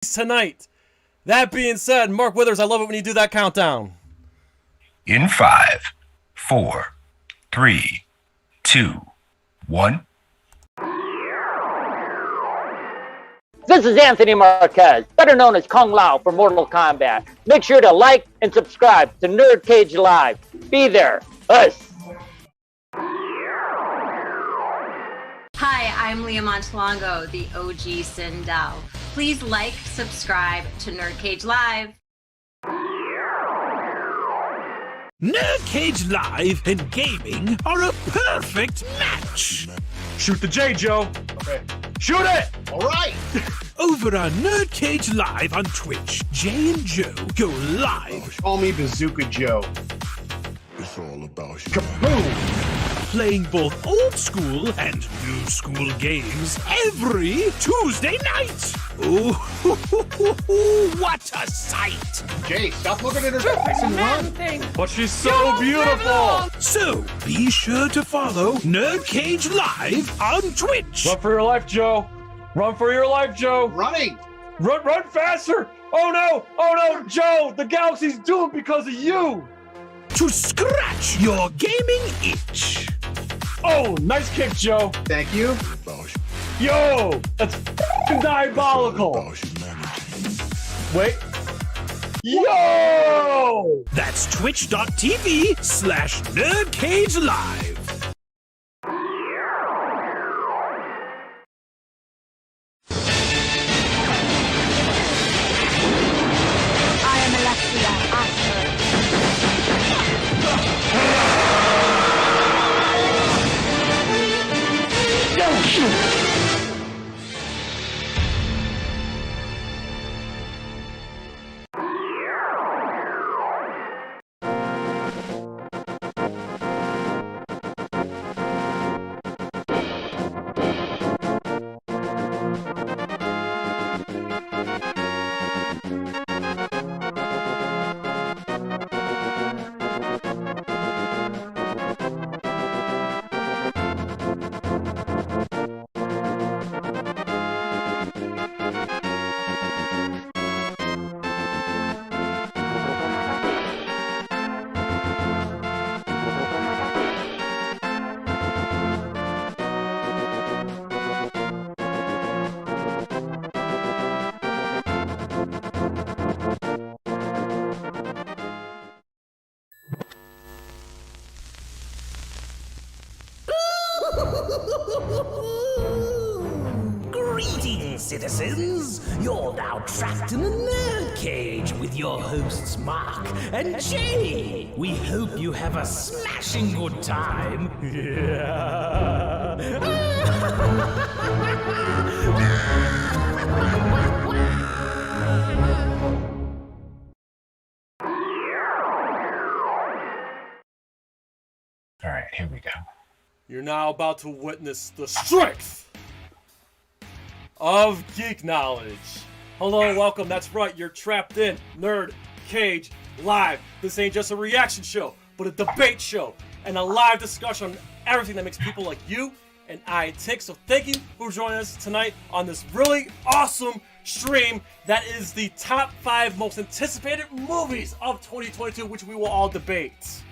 tonight. That being said, Mark Withers, I love it when you do that countdown. In 5, 4, 3, 2, 1. This is Anthony Marquez, better known as Kung Lao for Mortal Kombat. Make sure to like and subscribe to NerdCage Live. Be there. Us. Hi, I'm Leah Montalongo, the OG Sindel. Please like, subscribe to NerdCage Live. NerdCage Live and gaming are a perfect match. Shoot the J, Joe. Okay. Shoot it! All right. Over on NerdCage Live on Twitch, Jay and Joe go live. Call me Bazooka Joe. It's all about you. Kaboom! Playing both old school and new school games every Tuesday night. Ooh, what a sight! Jay, stop looking at her face and run. But she's so beautiful. So be sure to follow NerdCage Live on Twitch. Run for your life, Joe. Run for your life, Joe. Running. Run faster. Oh no, Joe. The galaxy's doomed because of you. To scratch your gaming itch. Oh, nice kick, Joe. Thank you. Yo, that's diabolical. Wait. Yo! That's twitch.tv/NerdCage Live. I am Alexia Ashford. Greetings, citizens! You're now trapped in a nerd cage with your hosts Mark and Jay. We hope you have a smashing good time. All right, here we go. You're now about to witness the strength of geek knowledge. Hello, welcome. That's right, you're trapped in Nerd Cage Live. This ain't just a reaction show, but a debate show and a live discussion on everything that makes people like you and I tick. So thank you for joining us tonight on this really awesome stream that is the top 5 most anticipated movies of 2022, which we will all debate.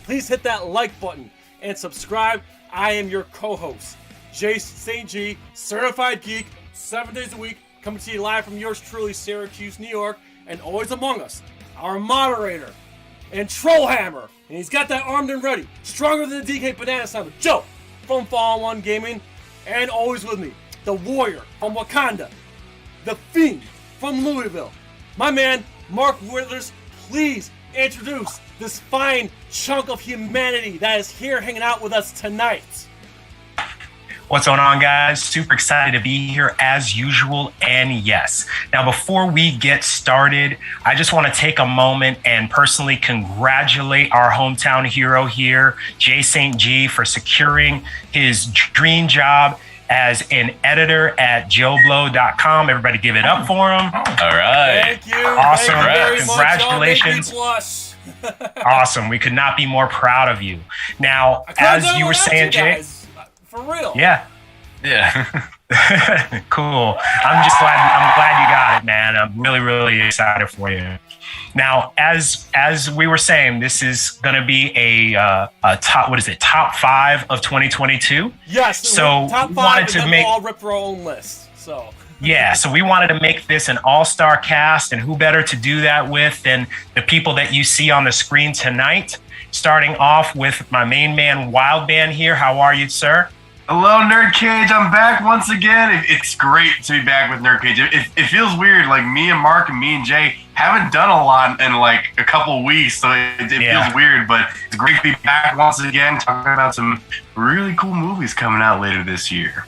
Please hit that like button and subscribe. I am your co-host, Jay St. G, certified geek, 7 days a week, coming to you live from yours truly, Syracuse, New York, and always among us, our moderator and Trollhammer, and he's got that armed and ready, stronger than the DK Banana Slammer, Joe from Fallen One Gaming, and always with me, the Warrior from Wakanda, the Fiend from Louisville, my man Mark Withers. Please introduce this fine chunk of humanity that is here hanging out with us tonight. What's going on, guys? Super excited to be here as usual. And yes, now before we get started, I just want to take a moment and personally congratulate our hometown hero here, Jay St. G, for securing his dream job as an editor at JoeBlow.com. Everybody give it up for him. All right. Thank you. Awesome. Thank you very Congratulations. Much. Y'all make me blush. Awesome. We could not be more proud of you. Now, as you were saying, Jay. For real. Yeah. Yeah. Cool. I'm glad you got it, man. I'm really, really excited for you. Now, as we were saying, this is going to be a top 5 of 2022. Yes. So top 5, wanted and to then make we'll all rip our own list. So. Yeah, so we wanted to make this an all-star cast, and who better to do that with than the people that you see on the screen tonight. Starting off with my main man, Willdband here. How are you, sir? Hello, NerdCage. I'm back once again. It's great to be back with NerdCage. It feels weird. Like, me and Mark and me and Jay haven't done a lot in like a couple of weeks, so it feels weird, but it's great to be back once again talking about some really cool movies coming out later this year.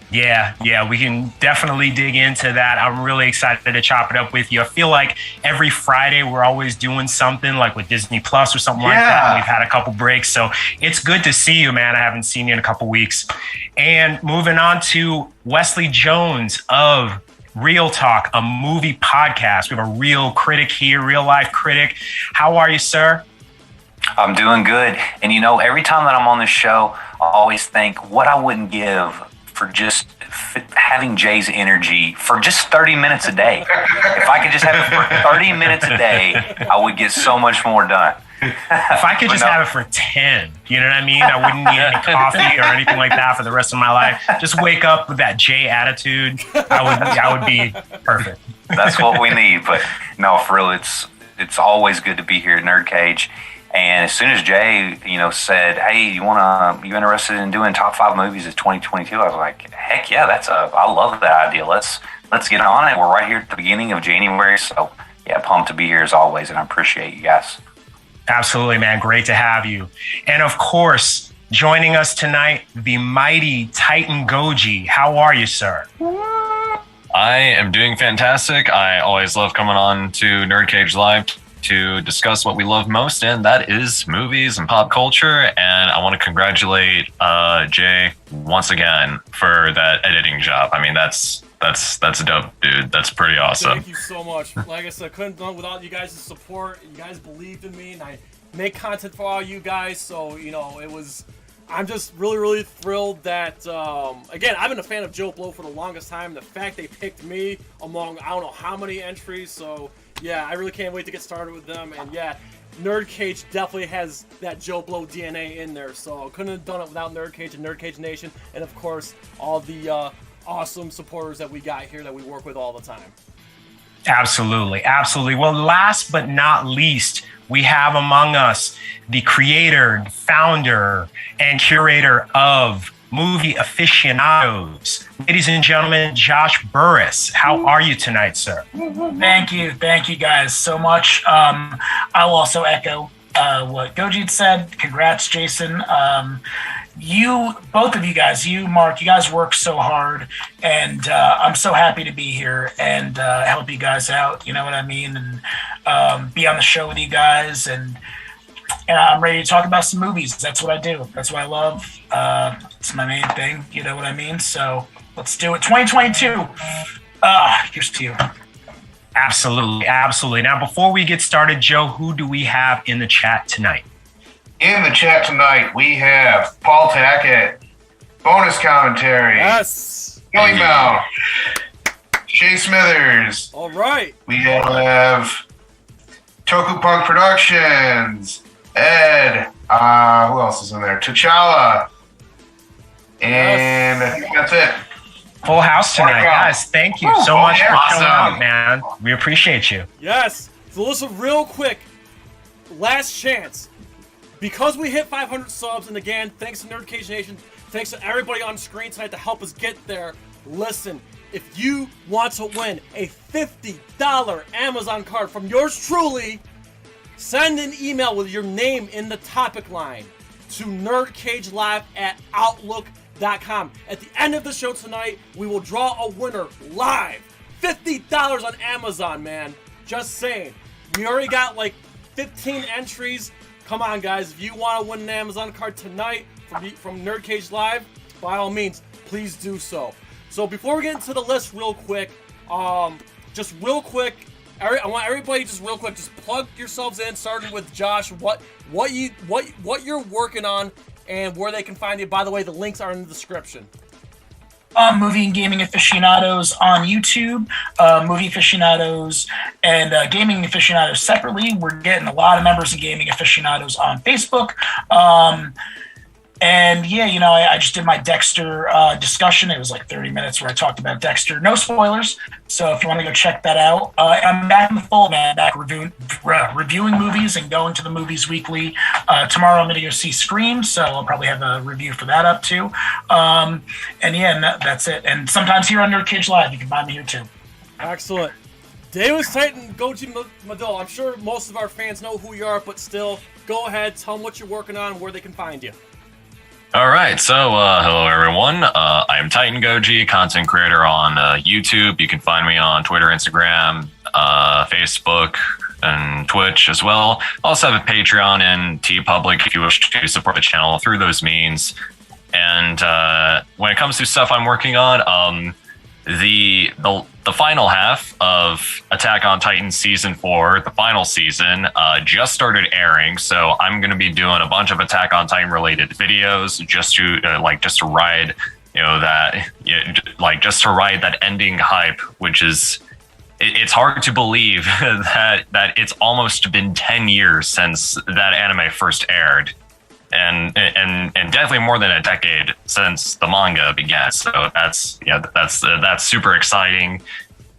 Yeah, we can definitely dig into that. I'm really excited to chop it up with you. I feel like every Friday we're always doing something like with Disney Plus or something like that. We've had a couple breaks, so it's good to see you, man. I haven't seen you in a couple weeks. And moving on to Wesley Jones of Reel Talk, a movie podcast. We have a real critic here, real life critic. How are you, sir? I'm doing good. And you know, every time that I'm on this show, I always think what I wouldn't give for just having Jay's energy for just 30 minutes a day. If I could just have it for 30 minutes a day, I would get so much more done. If I could just have it for 10, you know what I mean? I wouldn't need any coffee or anything like that for the rest of my life. Just wake up with that Jay attitude. I would be perfect. That's what we need. But no, for real, it's always good to be here at NerdCage. And as soon as Jay, said, "Hey, you interested in doing top 5 movies of 2022?" I was like, "Heck yeah, I love that idea. Let's get on it. We're right here at the beginning of January, so yeah, pumped to be here as always, and I appreciate you guys." Absolutely, man. Great to have you. And of course, joining us tonight, the mighty TitanGoji. How are you, sir? I am doing fantastic. I always love coming on to NerdCage Live to discuss what we love most, and that is movies and pop culture. And I want to congratulate Jay once again for that editing job. I mean, that's dope, dude. That's pretty awesome. Thank you so much. Like I said, couldn't have done it without you guys' support. You guys believed in me, and I make content for all you guys. So I'm just really, really thrilled that, again, I've been a fan of Joe Blow for the longest time. The fact they picked me among, I don't know how many entries. So, yeah, I really can't wait to get started with them. And, yeah, NerdCage definitely has that Joe Blow DNA in there. So, couldn't have done it without NerdCage and NerdCage Nation. And, of course, all the awesome supporters that we got here that we work with all the time. Absolutely. Well, last but not least, we have among us the creator, founder, and curator of Movie Aficionados. Ladies and gentlemen, Josh Burris. How are you tonight, sir? Thank you guys so much. I'll also echo what Goji said. Congrats, Jason. Both of you guys, Mark, you guys work so hard, and I'm so happy to be here and help you guys out, you know what I mean, and be on the show with you guys, and I'm ready to talk about some movies. That's what I do. That's what I love. It's my main thing, you know what I mean? So let's do it. 2022. Here's to you. Absolutely. Now, before we get started, Joe, who do we have in the chat tonight? In the chat tonight, we have Paul Tackett, bonus commentary. Yes. Kelly Mount, Shay Smithers. All right. We have Toku Punk Productions, Ed. Who else is in there? T'Challa. And I think that's it. Full house tonight, guys. Thank you so much for showing up, man. We appreciate you. Yes. So listen real quick. Last chance. Because we hit 500 subs, and again, thanks to NerdCage Nation, thanks to everybody on screen tonight to help us get there. Listen, if you want to win a $50 Amazon card from yours truly, send an email with your name in the topic line to nerdcagelive@outlook.com. At the end of the show tonight, we will draw a winner live. $50 on Amazon, man. Just saying. We already got like 15 entries. Come on, guys. If you want to win an Amazon card tonight from NerdCage Live, by all means, please do so. So before we get into the list real quick, I want everybody just plug yourselves in, starting with Josh, what you're working on and where they can find you. By the way, the links are in the description. Movie and Gaming Aficionados on YouTube, Movie Aficionados and Gaming Aficionados separately. We're getting a lot of members of Gaming Aficionados on Facebook. And yeah, you know, I just did my Dexter discussion. It was like 30 minutes where I talked about Dexter. No spoilers. So if you want to go check that out, I'm back in the fold, man. Back reviewing movies and going to the movies weekly. Tomorrow I'm going to go see Scream, so I'll probably have a review for that up too. And yeah, that's it. And sometimes here on NerdCage Live, you can find me here too. Excellent. TitanGoji Below. I'm sure most of our fans know who you are, but still, go ahead, tell them what you're working on, where they can find you. All right, so hello everyone. I am TitanGoji, content creator on YouTube. You can find me on Twitter, Instagram, Facebook, and Twitch as well. I also have a Patreon and TeePublic if you wish to support the channel through those means. And when it comes to stuff I'm working on, the final half of Attack on Titan Season 4, the final season, just started airing. So I'm going to be doing a bunch of Attack on Titan related videos just to ride, just to ride that ending hype, which is, it's hard to believe that it's almost been 10 years since that anime first aired. And definitely more than a decade since the manga began. So that's super exciting.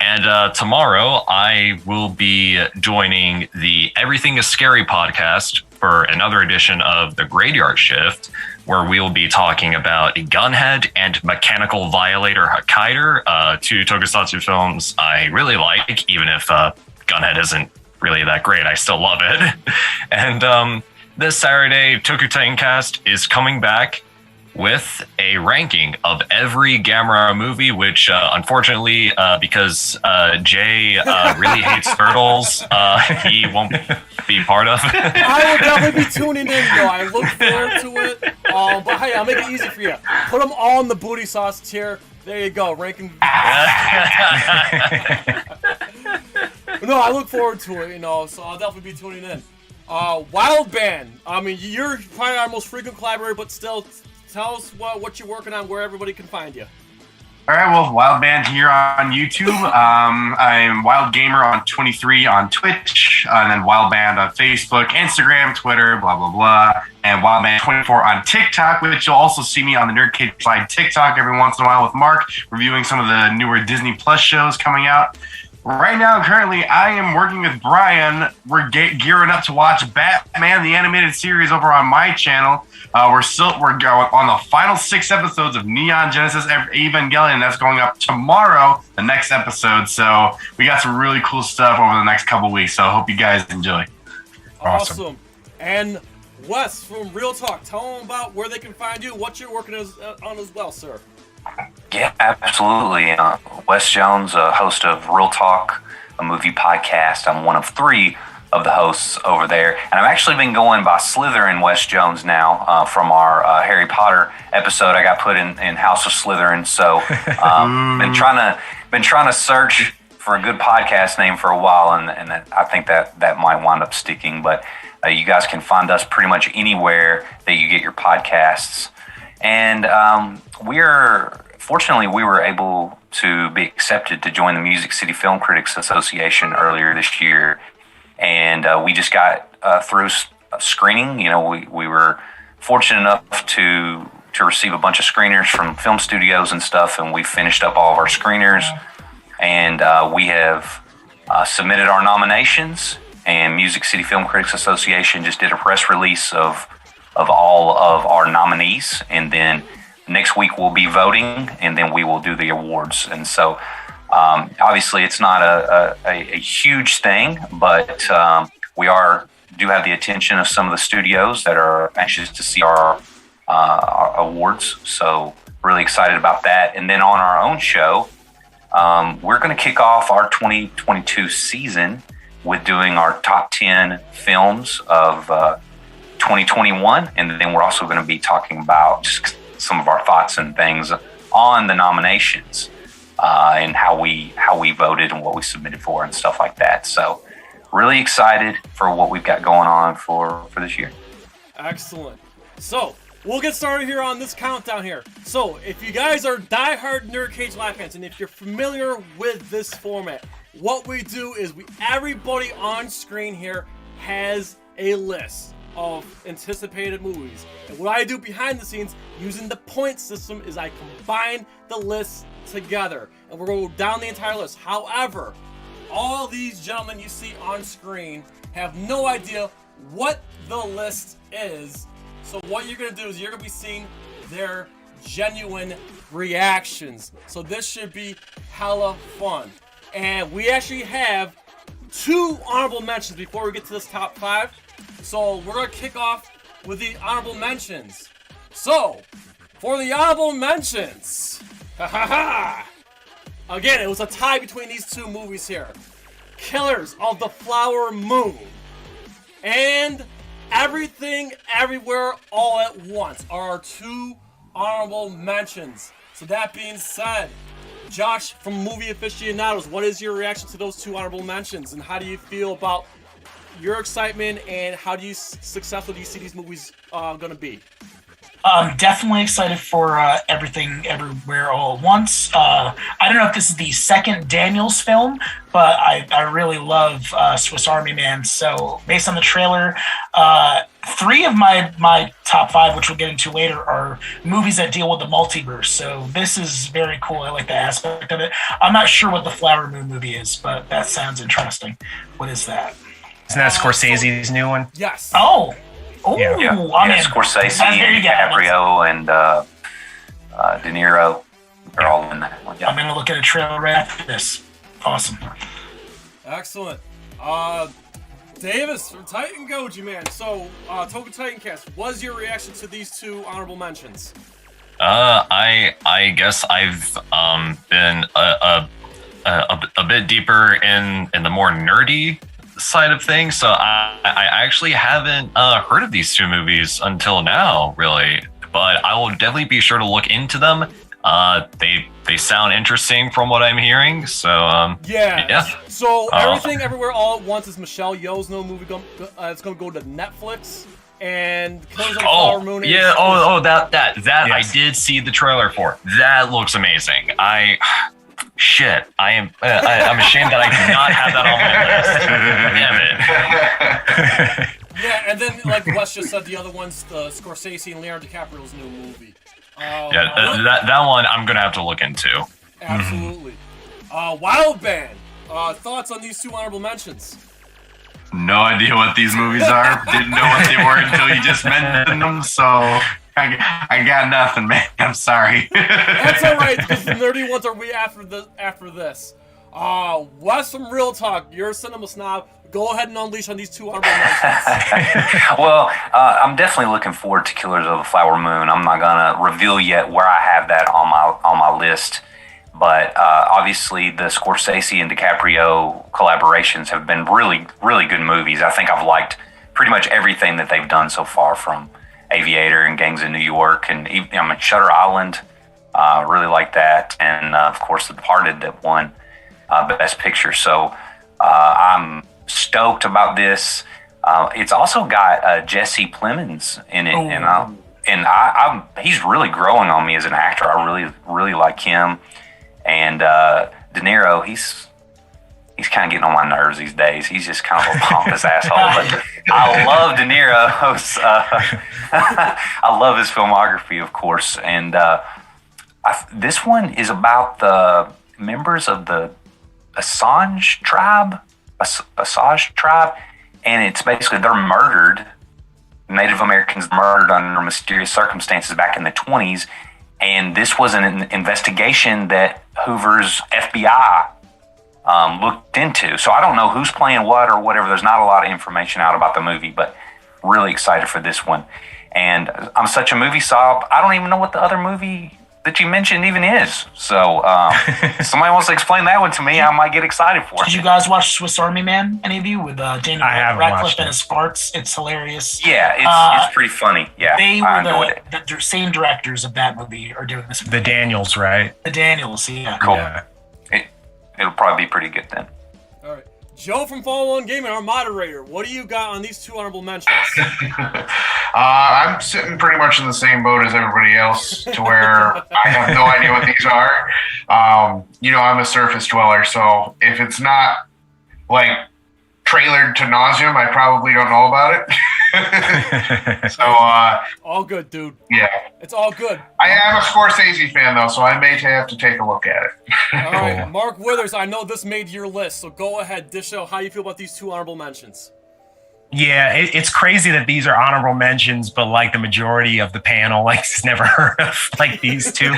And tomorrow I will be joining the Everything is Scary podcast for another edition of the Graveyard Shift, where we will be talking about Gunhead and Mechanical Violator Hokkaider, two tokusatsu films I really like, even if Gunhead isn't really that great. I still love it. And this Saturday, Toku Titancast is coming back with a ranking of every Gamera movie, which unfortunately, because Jay really hates turtles, he won't be part of. I will definitely be tuning in, though. I look forward to it. But hey, I'll make it easy for you. Put them all in the booty sauce tier. There you go, ranking. No, I look forward to it, so I'll definitely be tuning in. Willdband. I mean, you're probably our most frequent collaborator, but still, tell us what you're working on, where everybody can find you. All right, well, Willdband here on YouTube. I'm Wild Gamer on 23 on Twitch, and then Willdband on Facebook, Instagram, Twitter, blah, blah, blah, and Willdband 24 on TikTok, which you'll also see me on the NerdCage side TikTok every once in a while with Mark, reviewing some of the newer Disney Plus shows coming out. Right now, currently, I am working with Brian. We're gearing up to watch Batman, the animated series, over on my channel. We're going on the final 6 episodes of Neon Genesis Evangelion. That's going up tomorrow, the next episode. So we got some really cool stuff over the next couple weeks. So I hope you guys enjoy. Awesome. And Wes from Reel Talk, tell them about where they can find you, what you're working on as well, sir. Yeah, absolutely. Wes Jones, host of Reel Talk, a movie podcast. I'm one of 3 of the hosts over there. And I've actually been going by Slytherin Wes Jones now from our Harry Potter episode I got put in House of Slytherin. So been trying to search for a good podcast name for a while, and I think that might wind up sticking. But you guys can find us pretty much anywhere that you get your podcasts. And we were able to be accepted to join the Music City Film Critics Association earlier this year. And we just got through screening. We were fortunate enough to receive a bunch of screeners from film studios and stuff, and we finished up all of our screeners. And we have submitted our nominations, and Music City Film Critics Association just did a press release of all of our nominees, and then next week we'll be voting, and then we will do the awards. And so obviously it's not a huge thing, but we do have the attention of some of the studios that are anxious to see our awards. So really excited about that. And then on our own show, we're going to kick off our 2022 season with doing our top 10 films of 2021. And then we're also going to be talking about just some of our thoughts and things on the nominations and how we voted and what we submitted for and stuff like that. So really excited for what we've got going on for this year. Excellent. So we'll get started here on this countdown here. So, if you guys are diehard NerdCage Live fans, and if you're familiar with this format, what we do is everybody on screen here has a list of anticipated movies. And what I do behind the scenes, using the point system, is I combine the lists together. And we're going to go down the entire list. However, all these gentlemen you see on screen have no idea what the list is. So what you're going to do is you're going to be seeing their genuine reactions. So this should be hella fun. And we actually have 2 honorable mentions before we get to this top 5. So we're going to kick off with the honorable mentions. So, for the honorable mentions, again, it was a tie between these 2 movies here. Killers of the Flower Moon and Everything Everywhere All at Once are our 2 honorable mentions. So that being said, Josh from Movie Aficionados, what is your reaction to those 2 honorable mentions, and how do you feel about your excitement, and how successful do you see these movies going to be? I'm definitely excited for Everything Everywhere All at Once. I don't know if this is the second Daniels film, but I really love Swiss Army Man. So based on the trailer, 3 of my top 5, which we'll get into later, are movies that deal with the multiverse. So this is very cool. I like the aspect of it. I'm not sure what the Flower Moon movie is, but that sounds interesting. What is that? Isn't that Scorsese's new one? Yes. Oh, yeah. Scorsese, DiCaprio, and De Niro. They're all in that one. Yeah. I'm going to look at a trailer right after this. Awesome. Excellent. Davis from TitanGoji, man. So, Token Titancast, what is your reaction to these 2 honorable mentions? I guess I've been a bit deeper in the more nerdy side of things, so I actually haven't heard of these 2 movies until now, really. But I will definitely be sure to look into them. They sound interesting from what I'm hearing. So yeah. So Everything Everywhere All at Once is Michelle Yeoh's new movie. It's going to go to Netflix. And Killers of the Flower Moon. Yeah. That yes. I did see the trailer for. That looks amazing. I'm ashamed that I did not have that on my list. Damn it. Yeah, and then like Wes just said, the other one's the Scorsese and Leonardo DiCaprio's new movie. That one I'm gonna have to look into. Absolutely. Willdband. Thoughts on these 2 honorable mentions? No idea what these movies are. Didn't know what they were until you just mentioned them. So I got nothing, man. I'm sorry. That's all right, because the nerdy ones are way after this. Wes from Reel Talk, you're a cinema snob. Go ahead and unleash on these 2 honorable mentions. Well, I'm definitely looking forward to Killers of the Flower Moon. I'm not gonna reveal yet where I have that on my list, but obviously the Scorsese and DiCaprio collaborations have been really, really good movies. I think I've liked pretty much everything that they've done so far, from Aviator and Gangs of New York, and even Shutter Island. Really like that, and of course The Departed that won Best Picture. So I'm stoked about this. It's also got Jesse Plemons in it, and he's really growing on me as an actor. I really, really like him. And De Niro, he's kind of getting on my nerves these days. He's just kind of a pompous asshole. But I love De Niro. I love his filmography, of course. And this one is about the members of the Assange tribe, and it's basically they're murdered. Native Americans murdered under mysterious circumstances back in the 1920s. And this was an investigation that Hoover's FBI looked into. So I don't know who's playing what or whatever. There's not a lot of information out about the movie, but really excited for this one. And I'm such a movie sob, I don't even know what the other movie that you mentioned even is. So if somebody wants to explain that one to me, I might get excited for it. Did you guys watch Swiss Army Man, any of you, with Daniel Radcliffe and his farts? It's hilarious. Yeah, it's pretty funny. Yeah, they were the same directors of that movie are doing this movie. The Daniels, right? The Daniels, yeah. Cool. Yeah. It'll probably be pretty good then. All right. Joe from Fall One Gaming, our moderator, what do you got on these 2 honorable mentions? I'm sitting pretty much in the same boat as everybody else, to where I have no idea what these are. I'm a surface dweller, so if it's not like trailered to nauseum, I probably don't know about it. So all good, dude. Yeah, it's all good. I am a Scorsese fan though, so I may have to take a look at it. All right, Mark Withers, I know this made your list, so go ahead, dish out how you feel about these two honorable mentions. Yeah, it's crazy that these are honorable mentions, but like the majority of the panel, like has never heard of like these two.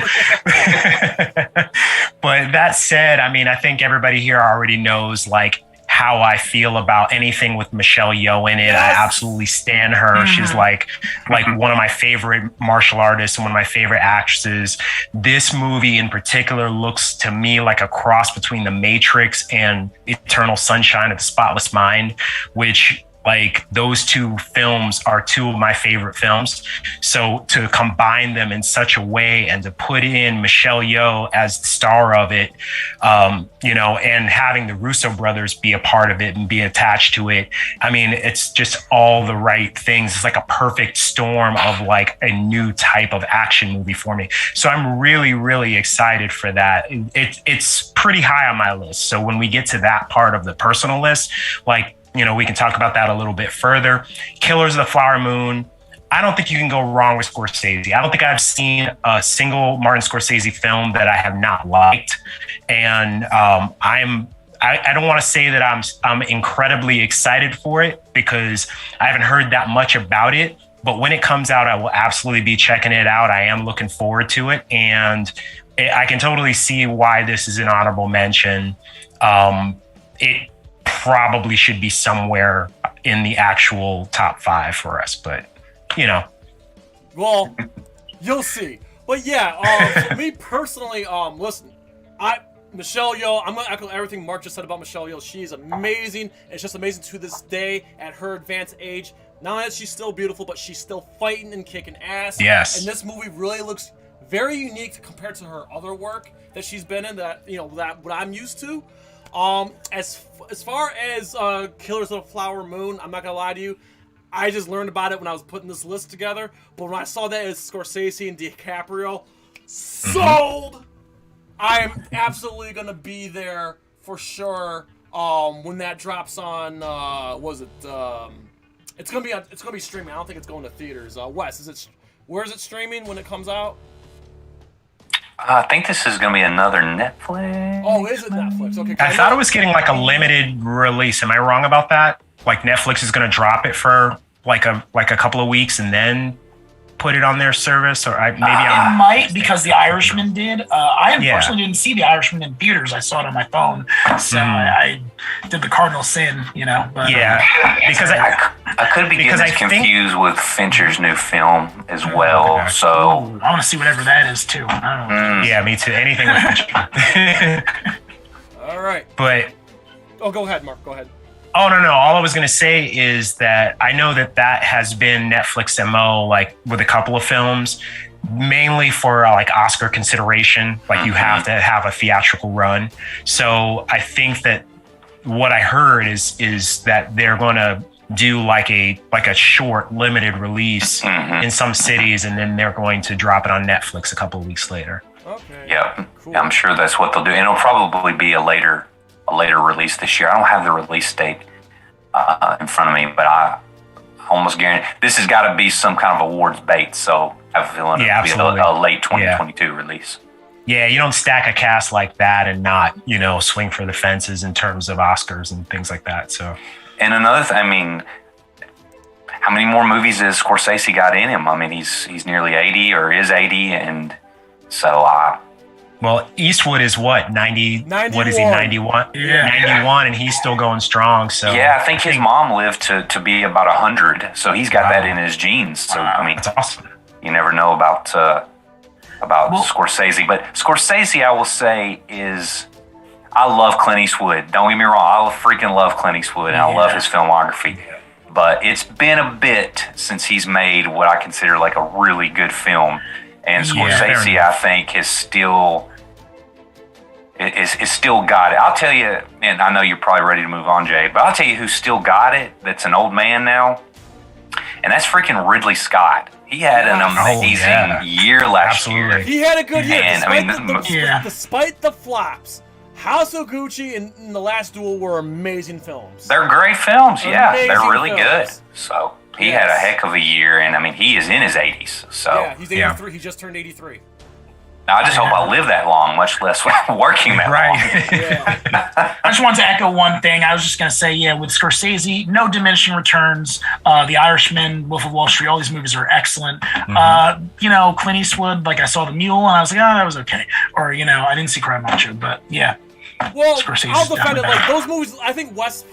But that said, I mean, I think everybody here already knows like how I feel about anything with Michelle Yeoh in it. Yes. I absolutely stan her. Mm-hmm. She's like one of my favorite martial artists and one of my favorite actresses. This movie in particular looks to me like a cross between The Matrix and Eternal Sunshine of the Spotless Mind, which like those two films are two of my favorite films. So to combine them in such a way and to put in Michelle Yeoh as the star of it, and having the Russo brothers be a part of it and be attached to it. I mean, it's just all the right things. It's like a perfect storm of like a new type of action movie for me. So I'm really, really excited for that. It's pretty high on my list. So when we get to that part of the personal list, like, we can talk about that a little bit further. Killers of the Flower Moon. I don't think you can go wrong with Scorsese. I don't think I've seen a single Martin Scorsese film that I have not liked. And I don't want to say that I'm incredibly excited for it because I haven't heard that much about it. But when it comes out, I will absolutely be checking it out. I am looking forward to it. And I can totally see why this is an honorable mention. It probably should be somewhere in the actual top 5 for us, but well, you'll see. But yeah, for me personally, listen, Michelle Yeoh, I'm gonna echo everything Mark just said about Michelle Yeoh. She's amazing. It's just amazing to this day at her advanced age. Not only that she's still beautiful, but she's still fighting and kicking ass. Yes. And this movie really looks very unique compared to her other work that she's been in. That what I'm used to. As far as Killers of the Flower Moon, I'm not gonna lie to you, I just learned about it when I was putting this list together. But when I saw that it's Scorsese and DiCaprio, sold. I'm absolutely gonna be there for sure. When that drops on, it's gonna be streaming. I don't think it's going to theaters. Wes, where is it streaming when it comes out? I think this is going to be another Netflix. Oh, is it Netflix? Okay. I thought it was getting like a limited release. Am I wrong about that? Like Netflix is going to drop it for like a couple of weeks and then put it on their service, or maybe it might, because The Irishman did. I unfortunately didn't see The Irishman in theaters. I saw it on my phone, so I did the cardinal sin, But, because I could be getting confused with Fincher's new film as well. Okay. So I want to see whatever that is too. I don't know. Yeah, me too. Anything with Fincher. All right. But go ahead, Mark. Go ahead. Oh, no. All I was going to say is that I know that has been Netflix MO, like with a couple of films, mainly for like Oscar consideration. Like you have to have a theatrical run. So I think that what I heard is that they're going to do like a short limited release in some cities, and then they're going to drop it on Netflix a couple of weeks later. Okay. Yeah, cool. I'm sure that's what they'll do, and it'll probably be a later release this year. I don't have the release date in front of me, but I almost guarantee this has got to be some kind of awards bait. So I have a feeling it'll be a late 2022 release. Yeah, you don't stack a cast like that and not, swing for the fences in terms of Oscars and things like that. So, and another thing, I mean, how many more movies has Scorsese got in him? I mean, he's nearly 80 or is 80, and so well, Eastwood is what, 90? 91. What is he, 91? Yeah. 91, and he's still going strong. So yeah, I think his mom lived to be about 100, so he's got that in his genes. So I mean, that's awesome. You never know about Scorsese, but Scorsese, I will say, I love Clint Eastwood. Don't get me wrong, I freaking love Clint Eastwood, and I love his filmography. But it's been a bit since he's made what I consider like a really good film. And Scorsese, I think, is still got it. I'll tell you, and I know you're probably ready to move on, Jay, but I'll tell you who's still got it, that's an old man now, and that's freaking Ridley Scott. He had an amazing year last year. He had a good year. And, despite the flops, House of Gucci and The Last Duel were amazing films. They're great films, yeah. Amazing They're really films. good. So he had a heck of a year, and I mean, he is in his 80s. So yeah, he's 83. He just turned 83. Now, I just hope I live that long, much less working that long. I just wanted to echo one thing. I was just going to say, with Scorsese, no diminishing returns. The Irishman, Wolf of Wall Street, all these movies are excellent. Clint Eastwood, like I saw The Mule, and I was like, that was okay. Or, I didn't see Cry Macho, but yeah. Well, Scorsese's I'll defend it. down Like there. those movies, I think Wes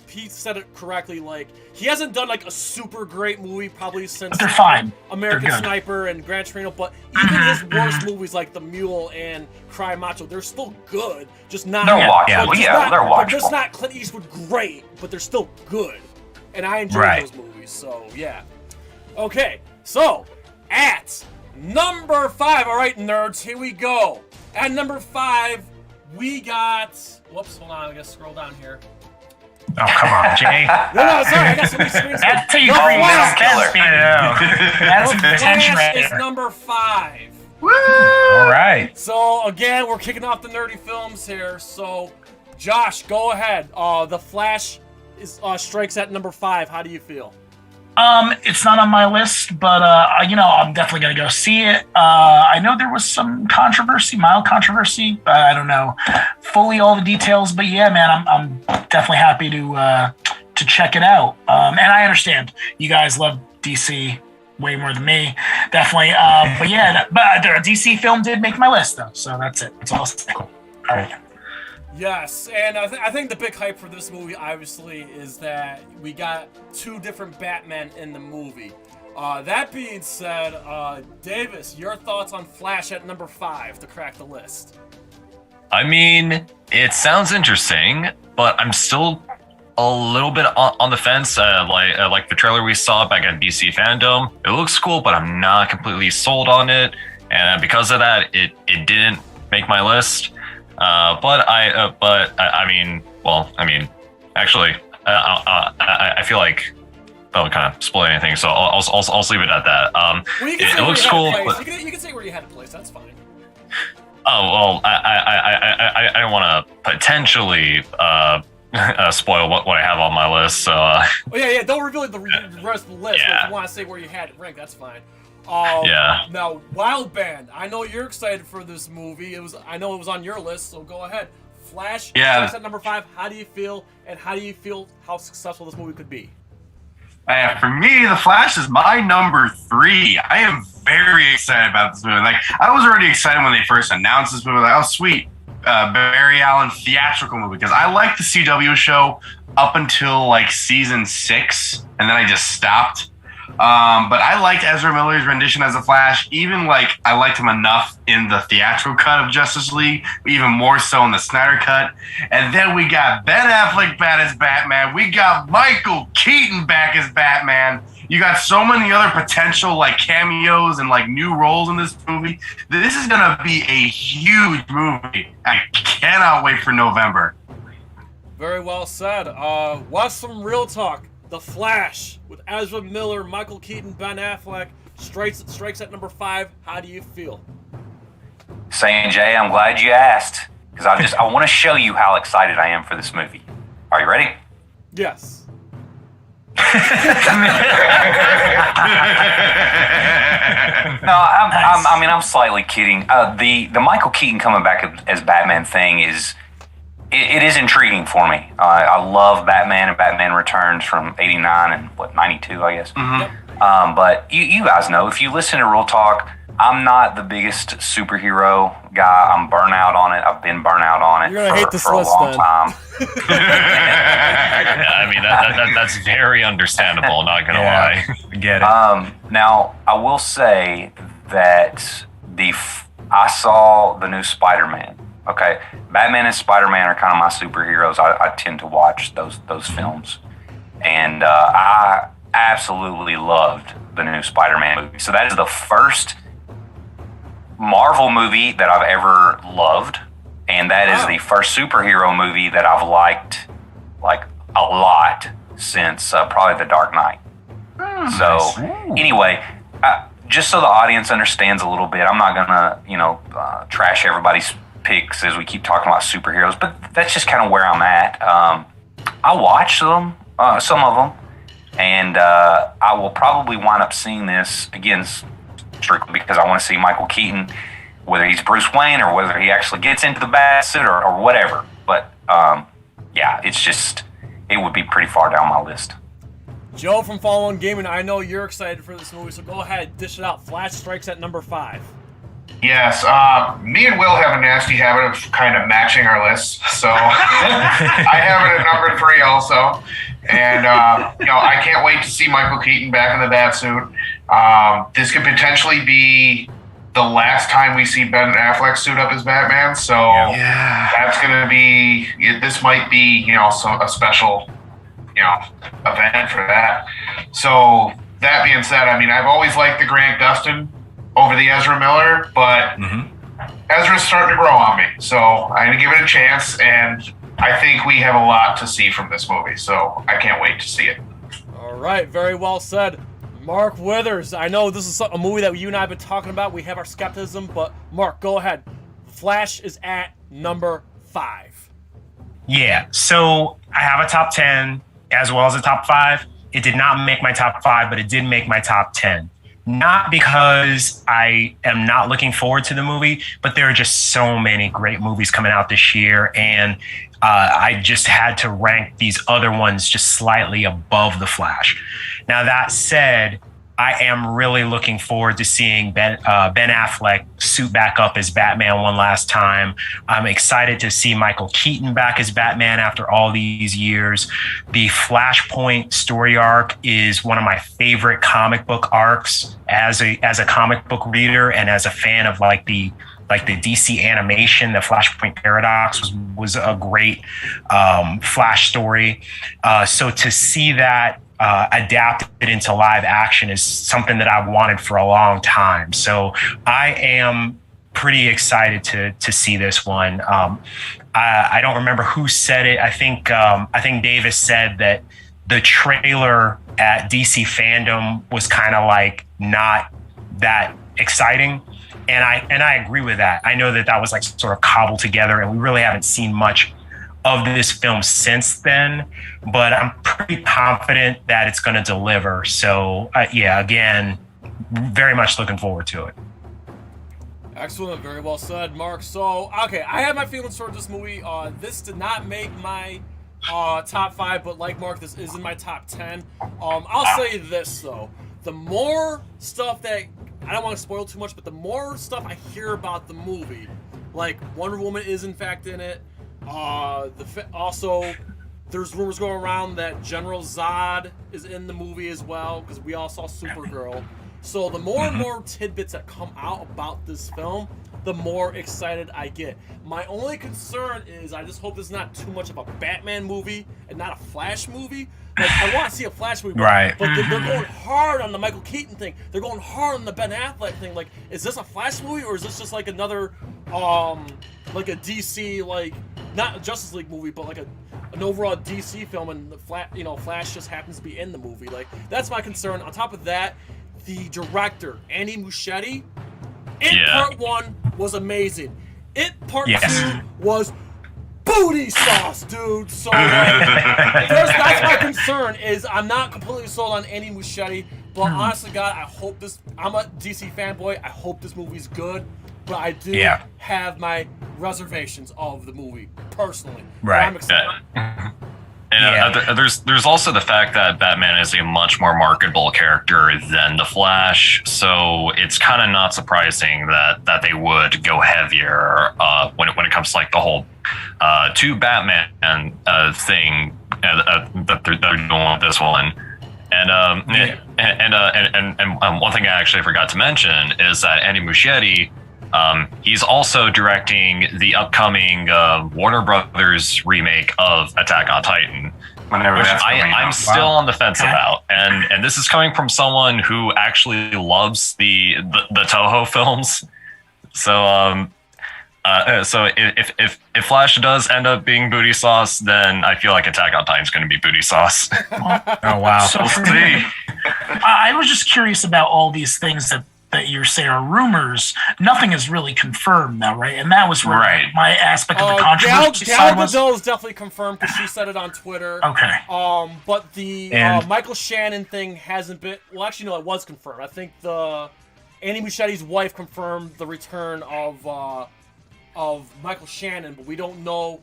he said it correctly. Like he hasn't done like a super great movie probably since But they're fine. American They're good. Sniper and Gran Torino. But even his worst movies like The Mule and Cry Macho, they're still good. Just not. They're watchable. They're They're watchable. just not Clint Eastwood great, but they're still good. And I enjoy those movies. So yeah. Okay, so at number 5, all right, nerds, here we go. At number 5. We got. Whoops, hold on. I gotta scroll down here. Oh, come on, Jay. No, sorry. I got so many screens. That's how you The bring Flash, down Flash, That's The attention Flash right is there. number 5. All right. So again, we're kicking off the nerdy films here. So, Josh, go ahead. The Flash is strikes at number 5. How do you feel? It's not on my list, but I'm definitely gonna go see it. I know there was some mild controversy. I don't know fully all the details, but yeah, man, I'm definitely happy to check it out. And I understand you guys love DC way more than me, definitely. But yeah, a DC film did make my list though, so that's it. That's all I'll say. All right. Yes, and I think the big hype for this movie, obviously, is that we got 2 different Batmen in the movie. That being said, Davis, your thoughts on Flash at number 5 to crack the list? I mean, it sounds interesting, but I'm still a little bit on the fence. Like the trailer we saw back at DC Fandom, it looks cool, but I'm not completely sold on it, and because of that, it didn't make my list. Actually, I feel like that would kind of spoil anything, so I'll leave it at that. Well, it looks cool. But you can say where you had a place. That's fine. Oh well, I don't want to potentially spoil what I have on my list. So. Yeah. Don't reveal the rest of the list. But if you want to say where you had it ranked, that's fine. Now, Willdband. I know you're excited for this movie. I know it was on your list, so go ahead. Flash. Flash at number 5. How do you feel? And how do you feel how successful this movie could be? For me, The Flash is my number 3. I am very excited about this movie. Like, I was already excited when they first announced this movie. Like, oh, sweet, Barry Allen theatrical movie, because I liked the CW show up until like season 6, and then I just stopped. But I liked Ezra Miller's rendition as the Flash. Even I liked him enough in the theatrical cut of Justice League, even more so in the Snyder cut. And then we got Ben Affleck back as Batman. We got Michael Keaton back as Batman. You got so many other potential cameos and new roles in this movie. This is gonna be a huge movie. I cannot wait for November. Very well said. Wes of Reel Talk. The Flash with Ezra Miller, Michael Keaton, Ben Affleck strikes at number 5. How do you feel? Saying, Jay, I'm glad you asked, because I want to show you how excited I am for this movie. Are you ready? Yes. No, I'm slightly kidding. The Michael Keaton coming back as Batman thing is. It is intriguing for me. I love Batman and Batman Returns from '89 and 92, I guess. Mm-hmm. But you guys know, if you listen to Real Talk, I'm not the biggest superhero guy. I'm burnout on it. I've been burnout on it You're gonna hate this for a list, long then. time. I mean, that's very understandable. Not gonna lie. Get it. Now, I will say that I saw the new Spider-Man. Okay, Batman and Spider-Man are kind of my superheroes. I tend to watch those films, and I absolutely loved the new Spider-Man movie. So that is the first Marvel movie that I've ever loved, and that is the first superhero movie that I've liked a lot since probably The Dark Knight. So anyway, just so the audience understands a little bit, I'm not gonna trash everybody's picks as we keep talking about superheroes, but that's just kind of where I'm at. I watched them, some of them, and I will probably wind up seeing this again strictly because I want to see Michael Keaton, whether he's Bruce Wayne or whether he actually gets into the bat suit or whatever. But yeah, it would be pretty far down my list. Joe from Follow On Gaming, I know you're excited for this movie, so go ahead, dish it out. Flash strikes at number 5. Yes, me and Will have a nasty habit of kind of matching our lists, so I have it at number 3 also, and I can't wait to see Michael Keaton back in the bat suit. This could potentially be the last time we see Ben Affleck suit up as Batman, so that's going to be. This might be a special event for that. So that being said, I mean I've always liked the Grant Gustin over the Ezra Miller, but Ezra's starting to grow on me, so I'm going to give it a chance, and I think we have a lot to see from this movie, so I can't wait to see it. All right, very well said. Mark Withers, I know this is a movie that you and I have been talking about. We have our skepticism, but Mark, go ahead. Flash is at number 5. Yeah, so I have a top 10 as well as a top 5. It did not make my top 5, but it did make my top 10. Not because I am not looking forward to the movie, but there are just so many great movies coming out this year, and I just had to rank these other ones just slightly above The Flash. Now, that said, I am really looking forward to seeing Ben Affleck suit back up as Batman one last time. I'm excited to see Michael Keaton back as Batman after all these years. The Flashpoint story arc is one of my favorite comic book arcs as a comic book reader and as a fan of the DC animation. The Flashpoint Paradox was a great Flash story. So to see that adapted into live action is something that I've wanted for a long time. So I am pretty excited to see this one. I don't remember who said it. I think Davis said that the trailer at DC Fandom was kind of like not that exciting. And I agree with that. I know that was like sort of cobbled together, and we really haven't seen much of this film since then, but I'm pretty confident that it's going to deliver. So again, very much looking forward to it. Excellent, very well said, Mark. So, okay, I have my feelings for this movie. This did not make my top 5, but like Mark, this is in my top 10. I'll say this though, the more stuff that, I don't want to spoil too much, but the more stuff I hear about the movie, like Wonder Woman is in fact in it. Also, there's rumors going around that General Zod is in the movie as well, because we all saw Supergirl. So the more and more tidbits that come out about this film, the more excited I get. My only concern is I just hope this is not too much of a Batman movie and not a Flash movie. Like, I want to see a Flash movie, right? But they're going hard on the Michael Keaton thing. They're going hard on the Ben Affleck thing. Like, is this a Flash movie, or is this just like another, like a DC, like, not a Justice League movie, but like an overall DC film, and the Flash just happens to be in the movie? Like, that's my concern. On top of that, the director, Andy Muschietti, Part 1 was amazing. Part 2 was booty sauce, dude. So that's my concern, is I'm not completely sold on Andy Muschietti, but honestly, God, I hope this, I'm a DC fanboy, I hope this movie's good, but I do have my reservations of the movie, personally. Right. I'm excited. And there's also the fact that Batman is a much more marketable character than the Flash, so it's kind of not surprising that they would go heavier when it comes to like the whole two Batman thing that they're doing with this one. And one thing I actually forgot to mention is that Andy Muschietti, he's also directing the upcoming Warner Brothers remake of Attack on Titan, which I'm still on the fence about. And this is coming from someone who actually loves the Toho films. So if Flash does end up being booty sauce, then I feel like Attack on Titan is going to be booty sauce. Oh wow! So see. I was just curious about all these things that you say are rumors. Nothing is really confirmed, though, right? And that was where my aspect of the controversy Gal Gadot is definitely confirmed because she said it on Twitter. Okay. But the Michael Shannon thing hasn't been. Well, actually, no, it was confirmed. I think Andy Muschietti's wife confirmed the return of Michael Shannon, but we don't know